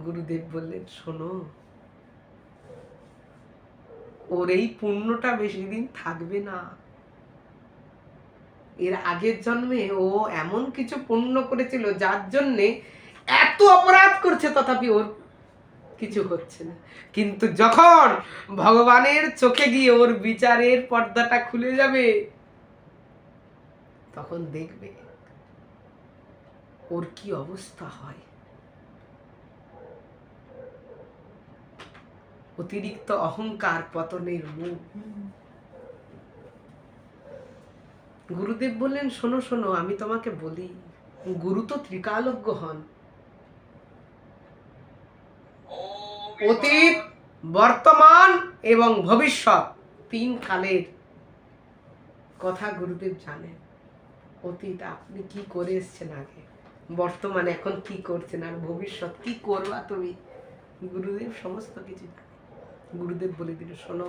গুরুদেব বললেন, শোনো, ওর এই পুণ্যটা বেশি দিন থাকবে না। এর আগের জন্মে ও এমন কিছু পুণ্য করেছিল যার জন্যে এত অপরাধ করছে, তথাপি ওর কিছু হচ্ছে না। কিন্তু যখন ভগবানের চোখে গিয়ে ওর বিচারের পর্দাটা খুলে যাবে, তখন দেখবে ওর কি অবস্থা হয়। অতিরিক্ত অহংকার পতনের মুখ। গুরুদেব বললেন, শোনো শোনো, আমি তোমাকে বলি, গুরু তো ত্রিকালজ্ঞ হন। অতীত, বর্তমান এবং ভবিষ্যৎ, তিন কালের কথা গুরুদেব জানেন। অতীত আপনি কি করে এসছেন আগে, বর্তমানে এখন কি করছেন, আর ভবিষ্যৎ কি করবা তুমি, গুরুদেব সমস্ত কিছু জানেন। গুরুদেব বলে দিল, শোনো,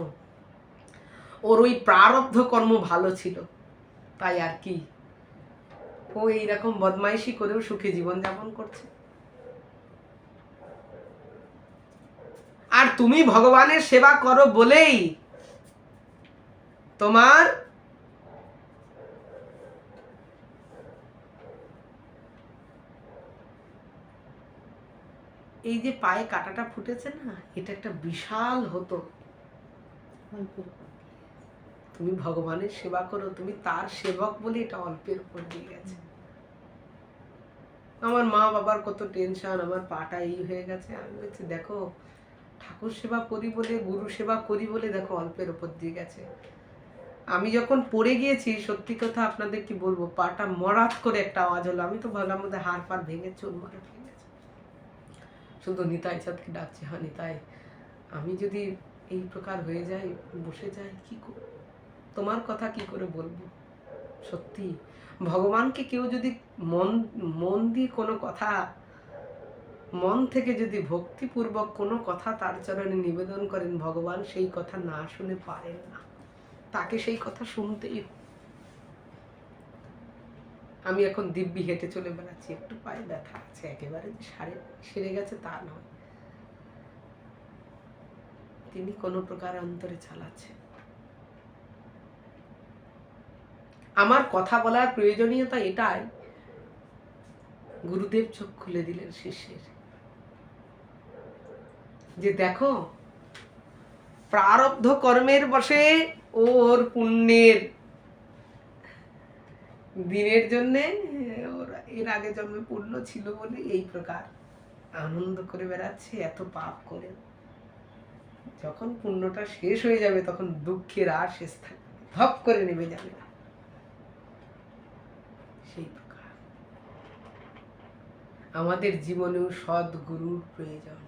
ওর ওই প্রারব্ধ কর্ম ভালো ছিল, তাই আর কি ও এইরকম বদমাইশি করেও সুখে জীবন যাপন করছে। আর তুমি ভগবানের সেবা করো বলেই তোমার এই যে পায়ে কাঁটাটা ফুটেছে না, এটা একটা বিশাল হতো। তুমি ভগবানের সেবা করো, তুমি তার সেবক বলে এটা অল্পের উপর দিয়ে গেছে। আমার মা বাবার কত টেনশন, আমার পাটা এই হয়ে গেছে। আমি বলছি, দেখো ঠাকুর সেবা করি বলে, গুরু সেবা করি বলে দেখো অল্পের উপর দিয়ে গেছে। আমি যখন পড়ে গিয়েছি, সত্যি কথা আপনাদের কি বলবো, পাটা মরাত করে একটা আওয়াজ হলো। আমি তো ভাবলাম মধ্যে হাড় পাড় ভেঙে চুরমার হয়ে গেছে। শুধু নিতাই চাঁদকে ডাকছি, হ্যাঁ নিতাই, আমি যদি এই প্রকার হয়ে যাই, বসে যাই, কি তোমার কথা কি করে বলবো। সত্যি ভগবানকে কেউ যদি মন দিয়ে কোনো কথা, মন থেকে যদি ভক্তিপূর্বক কোনো কথা তার চরণে নিবেদন করেন, ভগবান সেই কথা না শুনে পারেন না, তাকে সেই কথা শুনতেই হবে। আমি এখন দিব্যি হেঁটে চলে বেড়াচ্ছি, একটু পায়ে ব্যথা আছে, একেবারে যে সেরে গেছে তা নয়। তিনি কোনো প্রকার অন্তরে চালাচ্ছে। আমার কথা বলার প্রয়োজনীয়তা এটাই, গুরুদেব চোখ খুলে দিলেন শিষ্যের, যে দেখো প্রারব্ধ কর্মের বশে ওর পুণ্যের দিনের জন্যে, ওর এর আগে জন্মে পুণ্য ছিল বলে এই প্রকার আনন্দ করে বেড়াচ্ছে, এত পাপ করে। যখন পুণ্যটা শেষ হয়ে যাবে তখন দুঃখের আর শেষ থাকবে, ধপ করে নেমে যাবে সেই প্রকার। আমাদের জীবনেও সৎ গুরুর প্রয়োজন,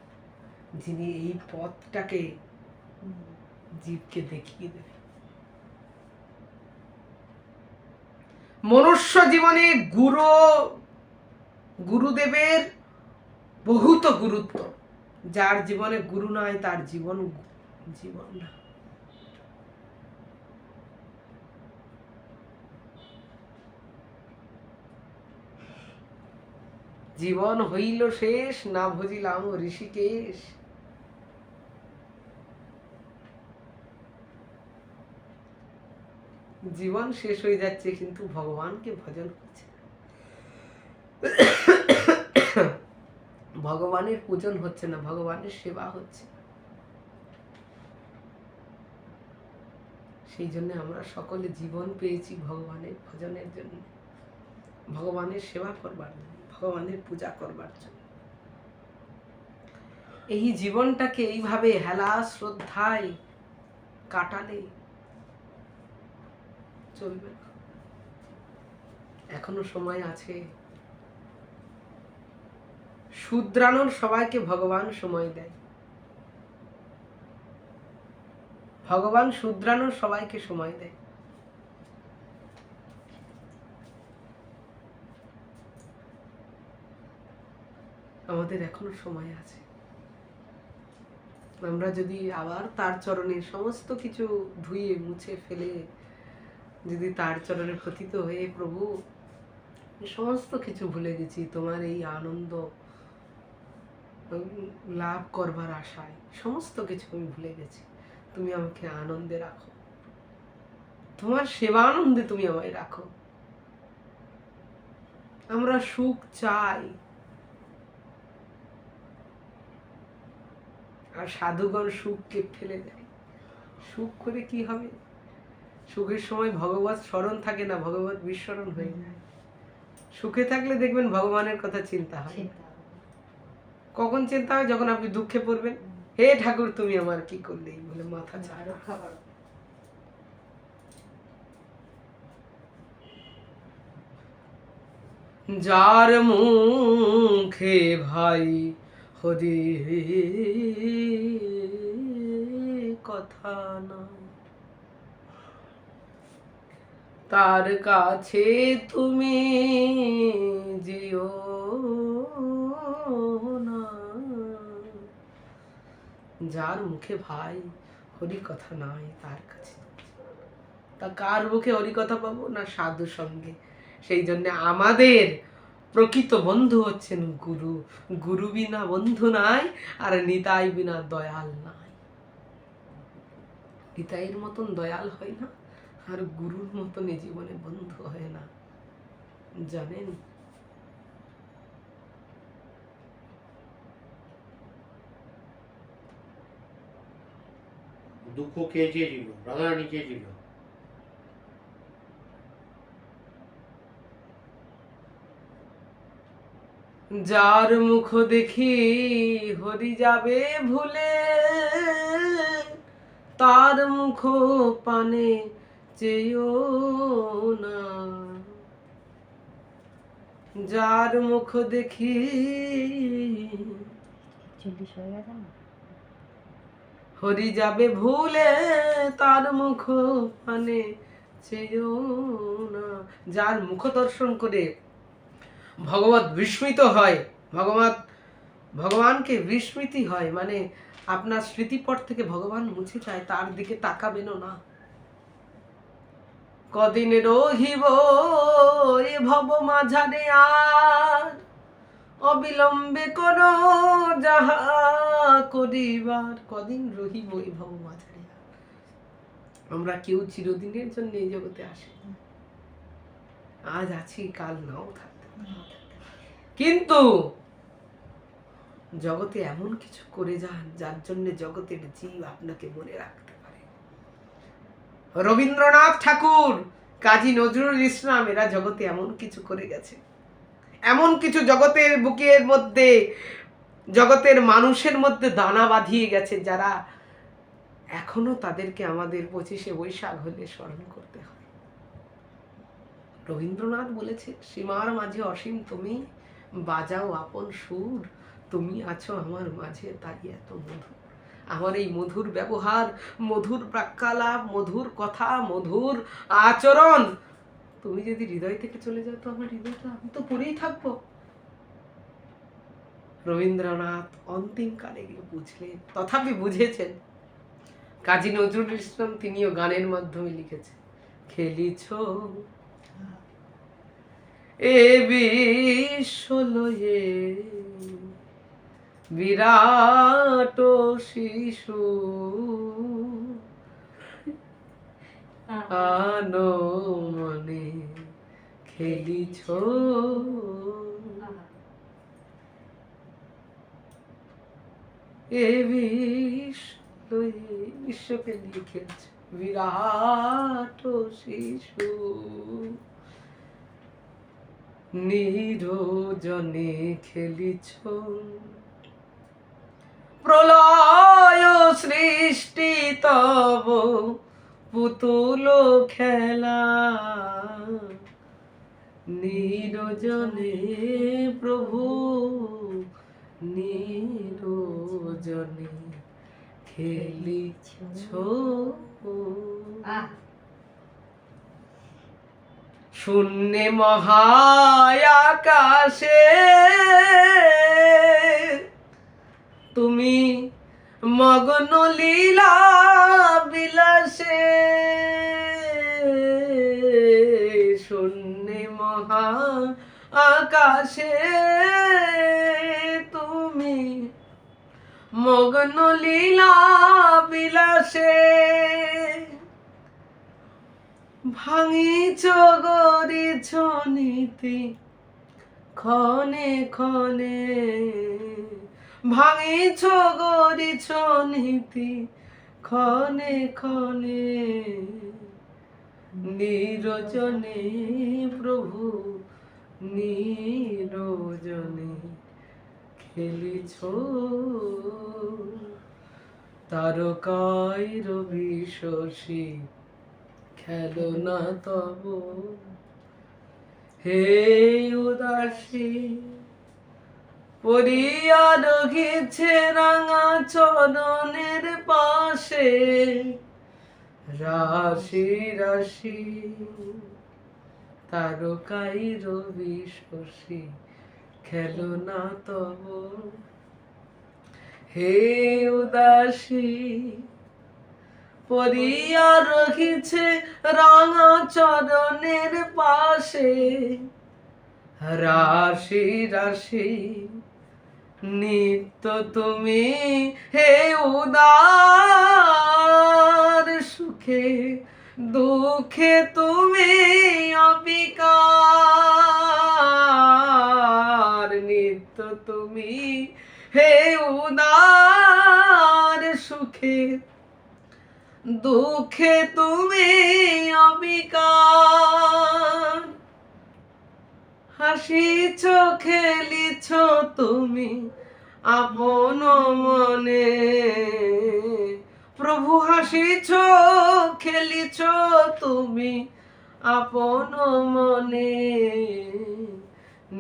যিনি এই পথটাকে জীবকে দেখিয়ে দেবে। মনুষ্য জীবনে গুরুদেবের বহুত গুরুত্ব। যার জীবনে গুরু নাই তার জীবন না। জীবন হইল শেষ, না ভজিলাম ঋষিকেশ। জীবন শেষ হয়ে যাচ্ছে কিন্তু ভগবানকে ভজন করছে, ভগবানের পূজন হচ্ছে না, ভগবানের সেবা হচ্ছে। সেই জন্য আমরা সকলে জীবন পেয়েছি ভগবানের ভজনের জন্য, ভগবানের সেবা করবার জন্য, ভগবানের পূজা করবার জন্য। এই জীবনটাকে এইভাবে হেলা শ্রদ্ধায় কাটালে চলবে না। এখনো সময় আছে। শুধরানোর সবাইকে ভগবান সময় দেয়, ভগবান শুধরানোর সবাইকে সময় দেয়। আমাদের এখনো সময় আছে। আমরা যদি আবার তার চরণে সমস্ত কিছু ধুয়ে মুছে ফেলে যদি তার চরণে পতিত হয়ে, প্রভু সমস্ত কিছু ভুলে গেছি, তোমার এই আনন্দ লাভ করবার আশায় সমস্ত কিছু আমি ভুলে গেছি, তুমি আমাকে আনন্দে রাখো, তোমার সেবা আনন্দে তুমি আমায় রাখো। আমরা সুখ চাই, আর সাধুগণ সুখকে ফেলে দেয়। সুখ করে কি হবে? সুখের সময় ভগবত স্মরণ থাকে না, ভগবত বিস্মরণ হয়ে যায়। সুখে থাকলে দেখবেন ভগবানের কথা চিন্তা হয়। কখন চিন্তা হয়? যখন আপনি দুঃখে পড়বেন, হে ঠাকুর তুমি আমার কি করলে, বলে মাথা ছাড়া। যার মুখে ভাই হরি কথা না, তার কাছে তুমি যেও না। যার মুখে ভাই হরি কথা নাই তার কাছে, তা কার মুখে হরি কথা পাবো? না সাধু সঙ্গে। সেই জন্য আমাদের প্রকৃত বন্ধু হচ্ছেন গুরু। গুরু বিনা বন্ধু নাই, আর নিতাই বিনা দয়াল নাই। নিতাইয়ের মতন দয়াল হয় না, আর গুরুর মতন এই জীবনে বন্ধু হয় না, জানেন? দুঃখ কে চেয়েছিল? রাধারানী চেয়েছিল। যার মুখ দেখি হরি যাবে ভুলে, তার মুখ পানে চেয়েও না। যার মুখ দেখি হরি যাবে ভুলে, তার মুখ পানে চেয়েও না। যার মুখ দর্শন করে ভগবত বিস্মিত হয়, ভগবানকে বিস্মৃতি হয়, মানে আপনার স্মৃতিপট থেকে ভগবান মুছে যায়, তার দিকে তাকাবেনও না। কদিন রহিব এ ভব মাঝারে, আর অবিলম্বে করো যাহা করিবার। কদিন রহিব এ ভব মাঝারে। আমরা কেউ চিরদিনের জন্য এই জগতে আসি, আজ আছি কাল নাও থাকতে পারি। কিন্তু জগতে এমন কিছু করে যান যার জন্য জগতের জীব আপনাকে মনে রাখতে পারে। রবীন্দ্রনাথ ঠাকুর, কাজী নজরুল ইসলাম, এরা জগতে এমন কিছু করে গেছে, এমন কিছু জগতের বুকের মধ্যে, জগতের মানুষের মধ্যে দানা বাঁধিয়ে গেছে, যারা এখনো তাদেরকে আমাদের 25শে বৈশাখ হলে স্মরণ করতে হয়। রবীন্দ্রনাথ বলেছে, সীমার মাঝে অসীম তুমি, বাজাও আপন সুর, তুমি আছো আমার মাঝে তাই এত মধুর। আমার এই মধুর ব্যবহার, মধুর বাক্যালাপ, মধুর কথা, মধুর আচরণ, তুমি যদি হৃদয় থেকে চলে যাও তো আমার হৃদয়টা, আমি তো পড়েই থাকবো। রবীন্দ্রনাথ অন্তিমকালে গিয়ে বুঝলেন, তথাপি বুঝেছেন। কাজী নজরুল ইসলাম তিনিও গানের মাধ্যমে লিখেছেন, খেলিছ এ বিশ্ব লয়ে বিরাট শিশু, আনো মনে খেলিছ। এ বিশ্বকে নিয়ে খেলছে বিরাট শিশু, নিরজনে খেলিছ। প্রলয় সৃষ্টি তব পুতুল খেলা, নিরজনে প্রভু নিরজনে খেলিছ। শূন্যে মহায়াকাশে তুমি মগ্ন লীলা বিলাসে, শূন্যে মহা আকাশে তুমি মগ্ন লীলা বিলাসে, ভাঙিছ গরিছ নীতি ক্ষণে ক্ষণে, ভাঙিছ গরিছ নীতি ক্ষণে ক্ষণে, নিরজনে প্রভু নিরজনে খেলিছ। তারকায় রবি শশী খেলো না তব, হে উদাসী পড়িয়া রঘিছে রাঙা চরণের পাশে, রাশি রাশি তারকাই রবি শশী খেলো না তব, হে উদাসী পড়িয়া রহিছে রাঙা চরণের পাশে, রাশি রাশি নিত্য তুমি হে উদার, সুখে দুঃখে তুমি অবিকার, নিত্য তুমি হে উদার, সুখে দুঃখে তুমি অবিকার। হাসিছ খেলিছ তুমি আপন মনে, প্রভু হাসিছ খেলিছ তুমি আপন মনে,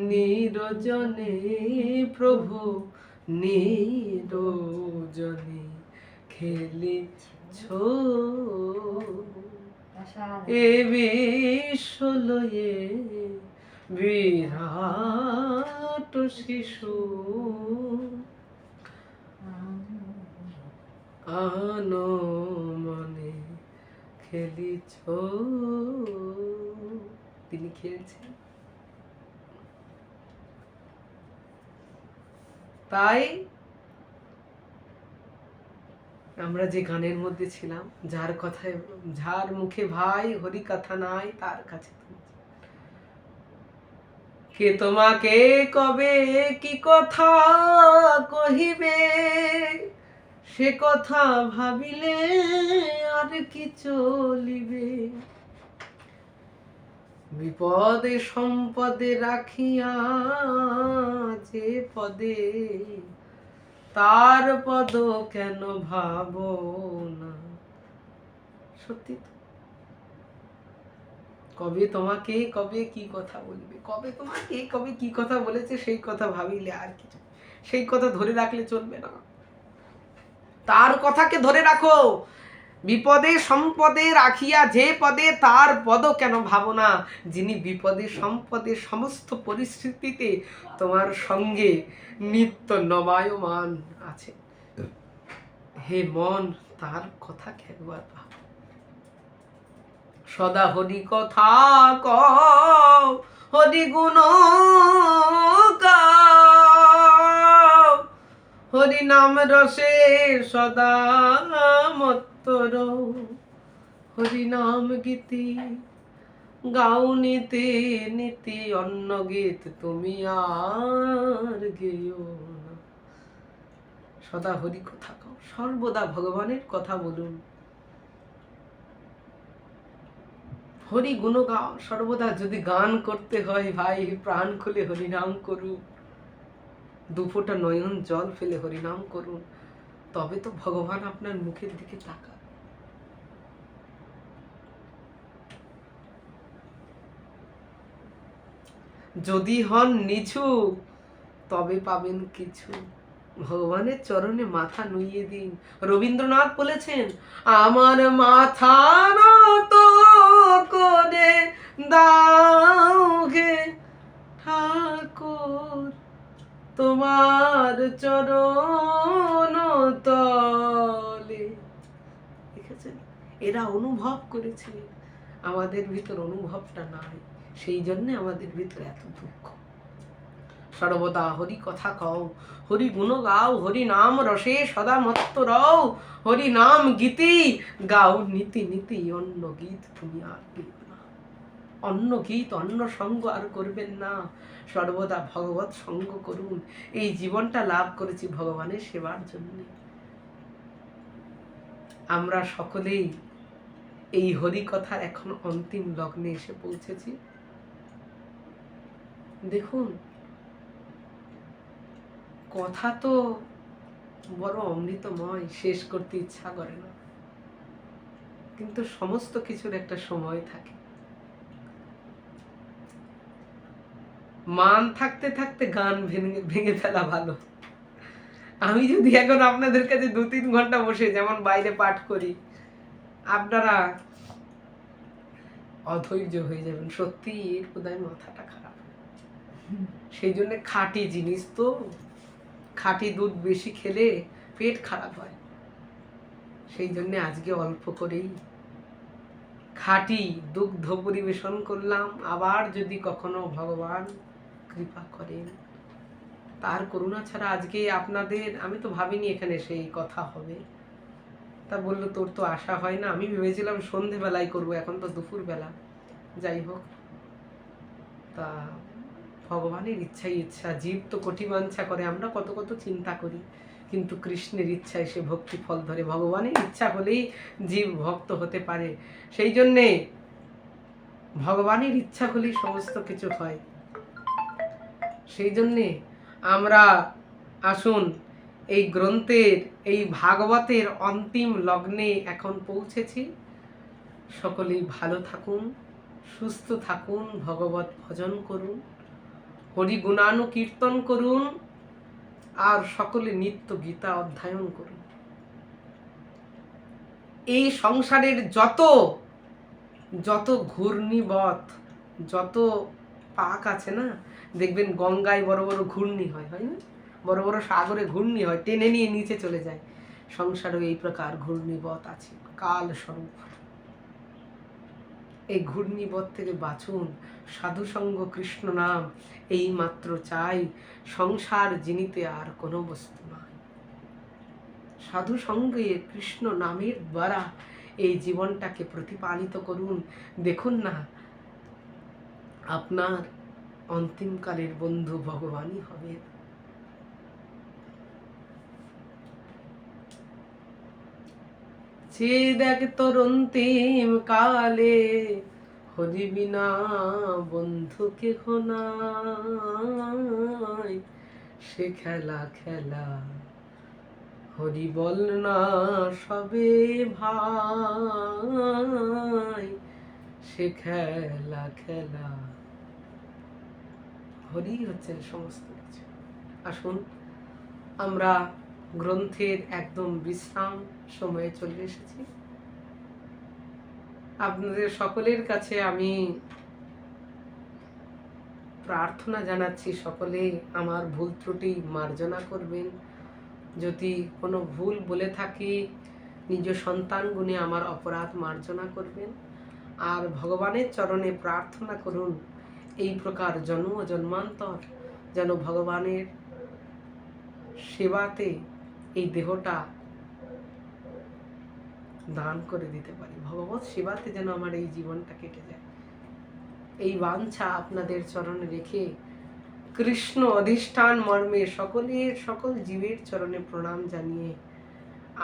নিরজনে প্রভু নিরজনে খেলিছ এ বিশ্ব লয়ে বিরাট শিশু আনো মনে খেলিছ। তিনি খেলছেন। তাই আমরা যে গানের মধ্যে ছিলাম, যার কথায়, যার মুখে ভাই হরি কথা নাই তার কাছে তুমি, কে তোমাকে কবে কি কথা কহিবে, সে কথা ভাবিলে আর কি চলিবে, বিপদে সম্পদে রাখিয়া যে পদে, তার পদ কেন ভাবো না। সত্যি তো, কবে তোমাকে কবে কি কথা বলবে, কবে তোমাকে কবে কি কথা বলেছে সেই কথা ভাবিলে আর কিছু, সেই কথা ধরে রাখলে চলবে না, তার কথাকে ধরে রাখো। বিপদে সম্পদে রাখিয়া যে পদে, তার পদ কেন ভাবো না, যিনি বিপদে সম্পদে সমস্ত পরিস্থিতিতে তোমার সঙ্গে নিত্য নবায়মান আছে। হে মন, তার কথা একবার ভাবো। সদা হরি কথা কও, হরি গুণ গাও, হরি নাম রসে সদা মত্ত রও, হরি নাম গীতি গাও নীতি নীতি, অন্য গীত তুমি আর গেও না। সদা হরি কথা কও, সর্বদা ভগবানের কথা বলুন, হরি গুণ গাও সর্বদা। যদি গান করতে হয় ভাই, প্রাণ খুলে হরিনাম করুন, দুফোঁটা নয়ন জল ফেলে হরিনাম করুন, তবে তো ভগবান আপনার মুখের দিকে তাকান। যদি হন নিছু তবে পাবেন কিছু, ভগবানের চরণে মাথা নুইয়ে দিন। রবীন্দ্রনাথ বলেছেন, আমার মাথা নত করে দাও গে ঠাকুর, তোমার চরণ তলে। দেখেছেন, এরা অনুভব করেছিলেন, আমাদের ভিতর অনুভবটা নাই, সেই জন্য আমাদের ভিতরে এত দুঃখ। সর্বদা হরি কথা কও, হরি গুণ গাও, হরি নাম রসে সদা মত্ত রও, হরি নাম গীতি গাও নীতি নীতি, অন্য গীত তুমি আর গেও না। অন্য গীত অন্য সঙ্গ আর করবেন না, সর্বদা ভগবত সঙ্গ করুন। এই জীবনটা লাভ করেছি ভগবানের সেবার জন্য। আমরা সকলেই এই হরি কথার এখন অন্তিম লগ্নে এসে পৌঁছেছি। দেখুন, কথা তো বড় অমৃতময়, শেষ করতে ইচ্ছা করে না, কিন্তু সমস্ত কিছুর একটা সময় থাকে। মান থাকতে থাকতে গান ভেঙে ফেলা ভালো। আমি যদি এখন আপনাদের কাছে 2-3 ঘন্টা বসে যেমন বাইরে পাঠ করি, আপনারা অধৈর্য হয়ে যাবেন, সত্যি বোধহয় মাথাটা খারাপ। সেই জন্য খাঁটি জিনিস তো, খাঁটি দুধ বেশি খেলে পেট খারাপ হয়, সেই জন্য আজকে অল্প করেই খাঁটি দুগ্ধ পরিবেশন করলাম। আবার যদি কখনো ভগবান কৃপা করেন, তার করুণা ছাড়া আজকে আপনাদের, আমি তো ভাবিনি এখানে সেই কথা হবে। তা বললো তোর তো আশা হয় না, আমি ভেবেছিলাম সন্ধেবেলায় করবো, এখন তো দুপুরবেলা। যাই হোক, তা ভগবানের ইচ্ছাই ইচ্ছা, জীব তো কোটি বাঞ্ছা করে, আমরা কত কত চিন্তা করি, কিন্তু কৃষ্ণের ইচ্ছা এসে ভক্তি ফল ধরে। ভগবানের ইচ্ছা হলেই জীব ভক্ত হতে পারে, সেই জন্যে ভগবানের ইচ্ছা হলেই সমস্ত কিছু হয়। সেই জন্যে আমরা আসুন এই গ্রন্থের, এই ভাগবতের অন্তিম লগ্নে এখন পৌঁছেছি। সকলেই ভালো থাকুন, সুস্থ থাকুন, ভগবত ভজন করুন, হরি গুণানুকীর্তন করুন, আর সকলে নিত্য গীতা অধ্যয়ন করুন। এই সংসারের যত ঘূর্ণিবৎ, যত পাক আছে না, দেখবেন গঙ্গায় বড় বড় ঘূর্ণি হয় না, বড় বড় সাগরে ঘূর্ণি হয়, টেনে নিয়ে নিচে চলে যায়। সংসারও এই প্রকার ঘূর্ণিবৎ আছে, কাল স্বরূপ। এই ঘূর্ণিবৎ থেকে বাঁচুন। সাধু সঙ্গ কৃষ্ণ নাম এই মাত্র চাই, সংসার জিনিতে আর কোনো বস্তু নয়। সাধু সঙ্গে কৃষ্ণ নামের দ্বারা এই জীবনটাকে প্রতিপালিত করুন। দেখুন না, আপনার অন্তিমকালের বন্ধু ভগবানই হবে। সে দেখ তোর অন্তিম কালে হরি বিনা বন্ধু কেহ নাই। সে খেলা খেলা হরি বল না সবে ভাই। সে খেলা খেলা, হরি হচ্ছেন সমস্ত কিছু। আসুন আমরা গ্রন্থের একদম বিশ্রাম সময়ে চলে এসেছি। আপনাদের সকলের কাছে আমি প্রার্থনা জানাচ্ছি, সকলে আমার ভুল ত্রুটি মার্জনা করবেন। যদি কোনো ভুল বলে থাকি, নিজ সন্তান গুণে আমার অপরাধ মার্জনা করবেন। আর ভগবানের চরণে প্রার্থনা করুন এই প্রকার জন্ম জন্মান্তর যেন ভগবানের সেবাতে এই দেহটা দান করে দিতে পারি, ভগবত সেবাতে যেন আমার এই জীবনটা কেটে যায়। এই বাঞ্ছা আপনাদের চরণে রেখে কৃষ্ণ অধিষ্ঠান মর্মে সকল জীবের চরণে প্রণাম জানিয়ে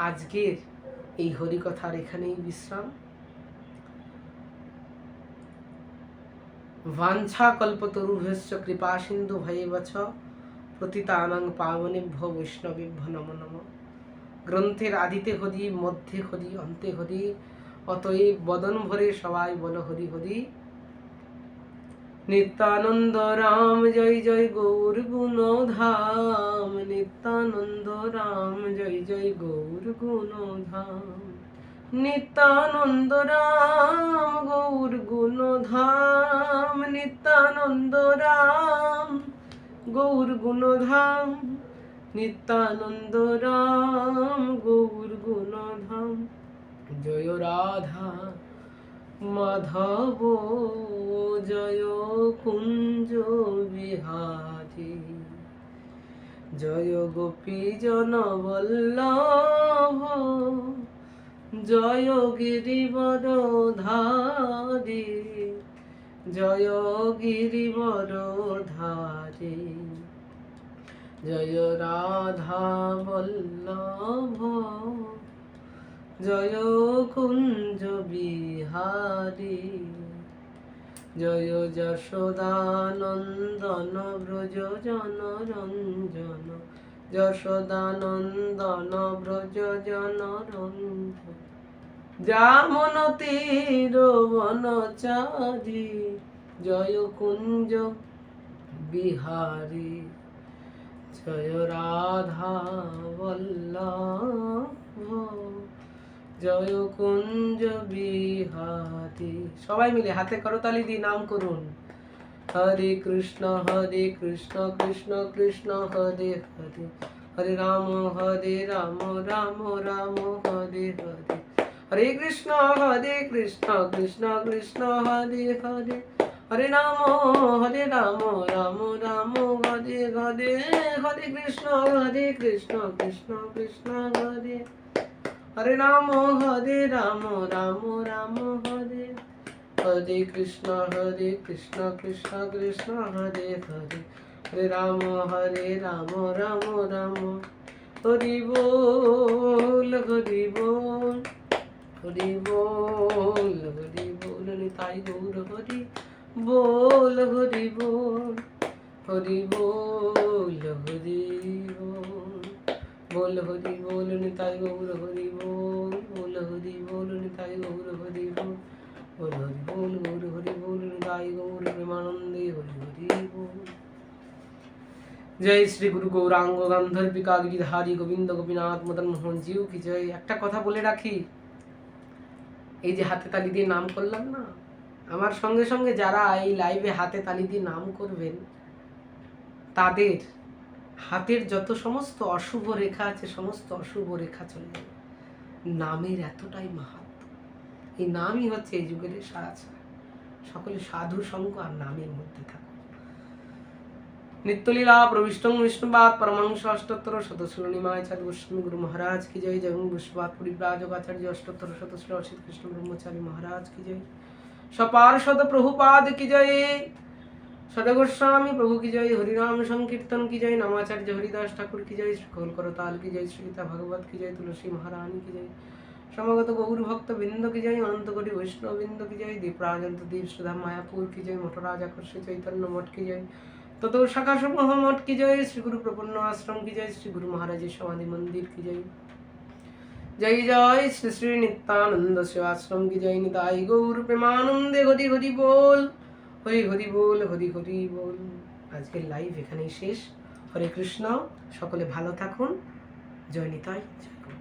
আজকের এই হরিকথার এখানেই বিশ্রাম। বাঞ্ছা কল্পতরুভ্যশ্চ কৃপা সিন্ধু ভয়েবচ পতিতানাং পাবনেভ্যো বৈষ্ণবেভ্যো নমো নমঃ। গ্রন্থের আদিতে হরি, মধ্যে হরি, অন্তে হরি, অতএব বদন ভরে সবাই বলো হরি হরি। নিত্যানন্দ রাম জয় জয় গৌর গুণধাম। নিত্যানন্দ রাম জয় জয় গৌর গুণধাম। নিত্যানন্দ রাম গৌর গুণধাম। নিত্যানন্দ রাম গৌর গুণধাম। নিত্যানন্দ রাম গৌর গুণধাম। জয় রাধা মাধব জয় কুঞ্জ বিহারী। জয় গোপী জন বল্লভ জয় গিরিবর ধারী। জয় গিরিবর ধারী। জয় রাধা বল্লভ জয় কুঞ্জ বিহারী। জয় যশোদানন্দন ব্রজ জনরঞ্জন। যশোদানন্দন ব্রজ জনরঞ্জন। যামন তীর বনচারী। জয় কুঞ্জ বিহারী। জয় রাধা বল্লভ জয় কুঞ্জ বিহারী। সবাই মিলে হাতে করতালি দিয়ে নাম করুন, হরে কৃষ্ণ কৃষ্ণ কৃষ্ণ হরে হরে, হরে রাম রাম রাম হরে হরে, হরে কৃষ্ণ কৃষ্ণ কৃষ্ণ হরে হরে, হরে রাম রাম রাম হরে হরে, হরে কৃষ্ণ কৃষ্ণ কৃষ্ণ হরে, হরে রাম রাম রাম হরে, হরে কৃষ্ণ কৃষ্ণ কৃষ্ণ হরে হরে, হরে রাম রাম রাম। হরি বল হরি বল হরি বল হরি বল। নিতাই গৌর হরি বল হরি বল হরি বল হরি বল হরি বল নিতাই গৌর হরি বল হরি বল নিতাই গৌর হরি বল হরি বল গৌর হরি বল নিতাই গৌর প্রেমানন্দে হরি হরি বল। জয় শ্রী গুরু গৌরাঙ্গ গান্ধর্বিকা গিরিধারী গোবিন্দ গোপীনাথ মদন মোহন জিউ কি জয়। একটা কথা বলে রাখি, এই যে হাতে তালি দিয়ে নাম করলাম না, আমার সঙ্গে সঙ্গে যারা এই লাইভে হাতে তালি দিয়ে নাম করবেন, তাদের হাতের যত সমস্ত অশুভ রেখা আছে সমস্ত অশুভ রেখা চলে যাবে। নামের এতটাই মাহাত্ম্য, এই নামই হচ্ছে এই যুগের সারা। সকলে সাধু সঙ্গ আর নামের মধ্যে থাকুন। নিত্যলীলা প্রবিষ্টং বিষ্ণুপাদ পরমাংশ অষ্টোত্তর শতশ্রী নিমায় চাঁদ গোস্বামী গুরু মহারাজ কি জয়। জয় বিষ্ণুপাদ পরিব্রাজক আচার্য অষ্টোত্তর শতশ্রী অসিত কৃষ্ণ ব্রহ্মচারী মহারাজ কি জয়। সপার্ষদ প্রভুপাদ কি জয়। সদগোস্বামী প্রভু কি জয়। হরিনাম সংকীর্তন কি জয়। নামাচার্য হরিদাস ঠাকুর কি জয়। শ্রী করতাল কি জয়। শ্রী গীতা ভাগবত কি জয়। তুলসী মহারানী কি জয়। সমাগত গৌর ভক্ত বৃন্দ কি জয়। অনন্ত কোটি বৈষ্ণব বৃন্দ কি জয়। দীপরাজন্ত দীপ সুধা মায়াপুর কি জয়। মঠরাজ আকর্ষী চৈতন্য মঠ কি জয়। তত শাখা সমূহ মঠ কি জয়। শ্রী গুরু প্রপন্ন আশ্রম কি জয়। শ্রী গুরু মহারাজের সমাধি মন্দির কি জয়। জয় জয় শ্রী শ্রী নিত্যানন্দ শিবাশ্রম কি জয়। নিতাই গৌর প্রেমানন্দে হরি হরি বল হরি হরি বল হরি হরি বল। আজকের লাইভ এখানেই শেষ। হরে কৃষ্ণ। সকলে ভালো থাকুন। জয় নিতাই, জয় গৌর।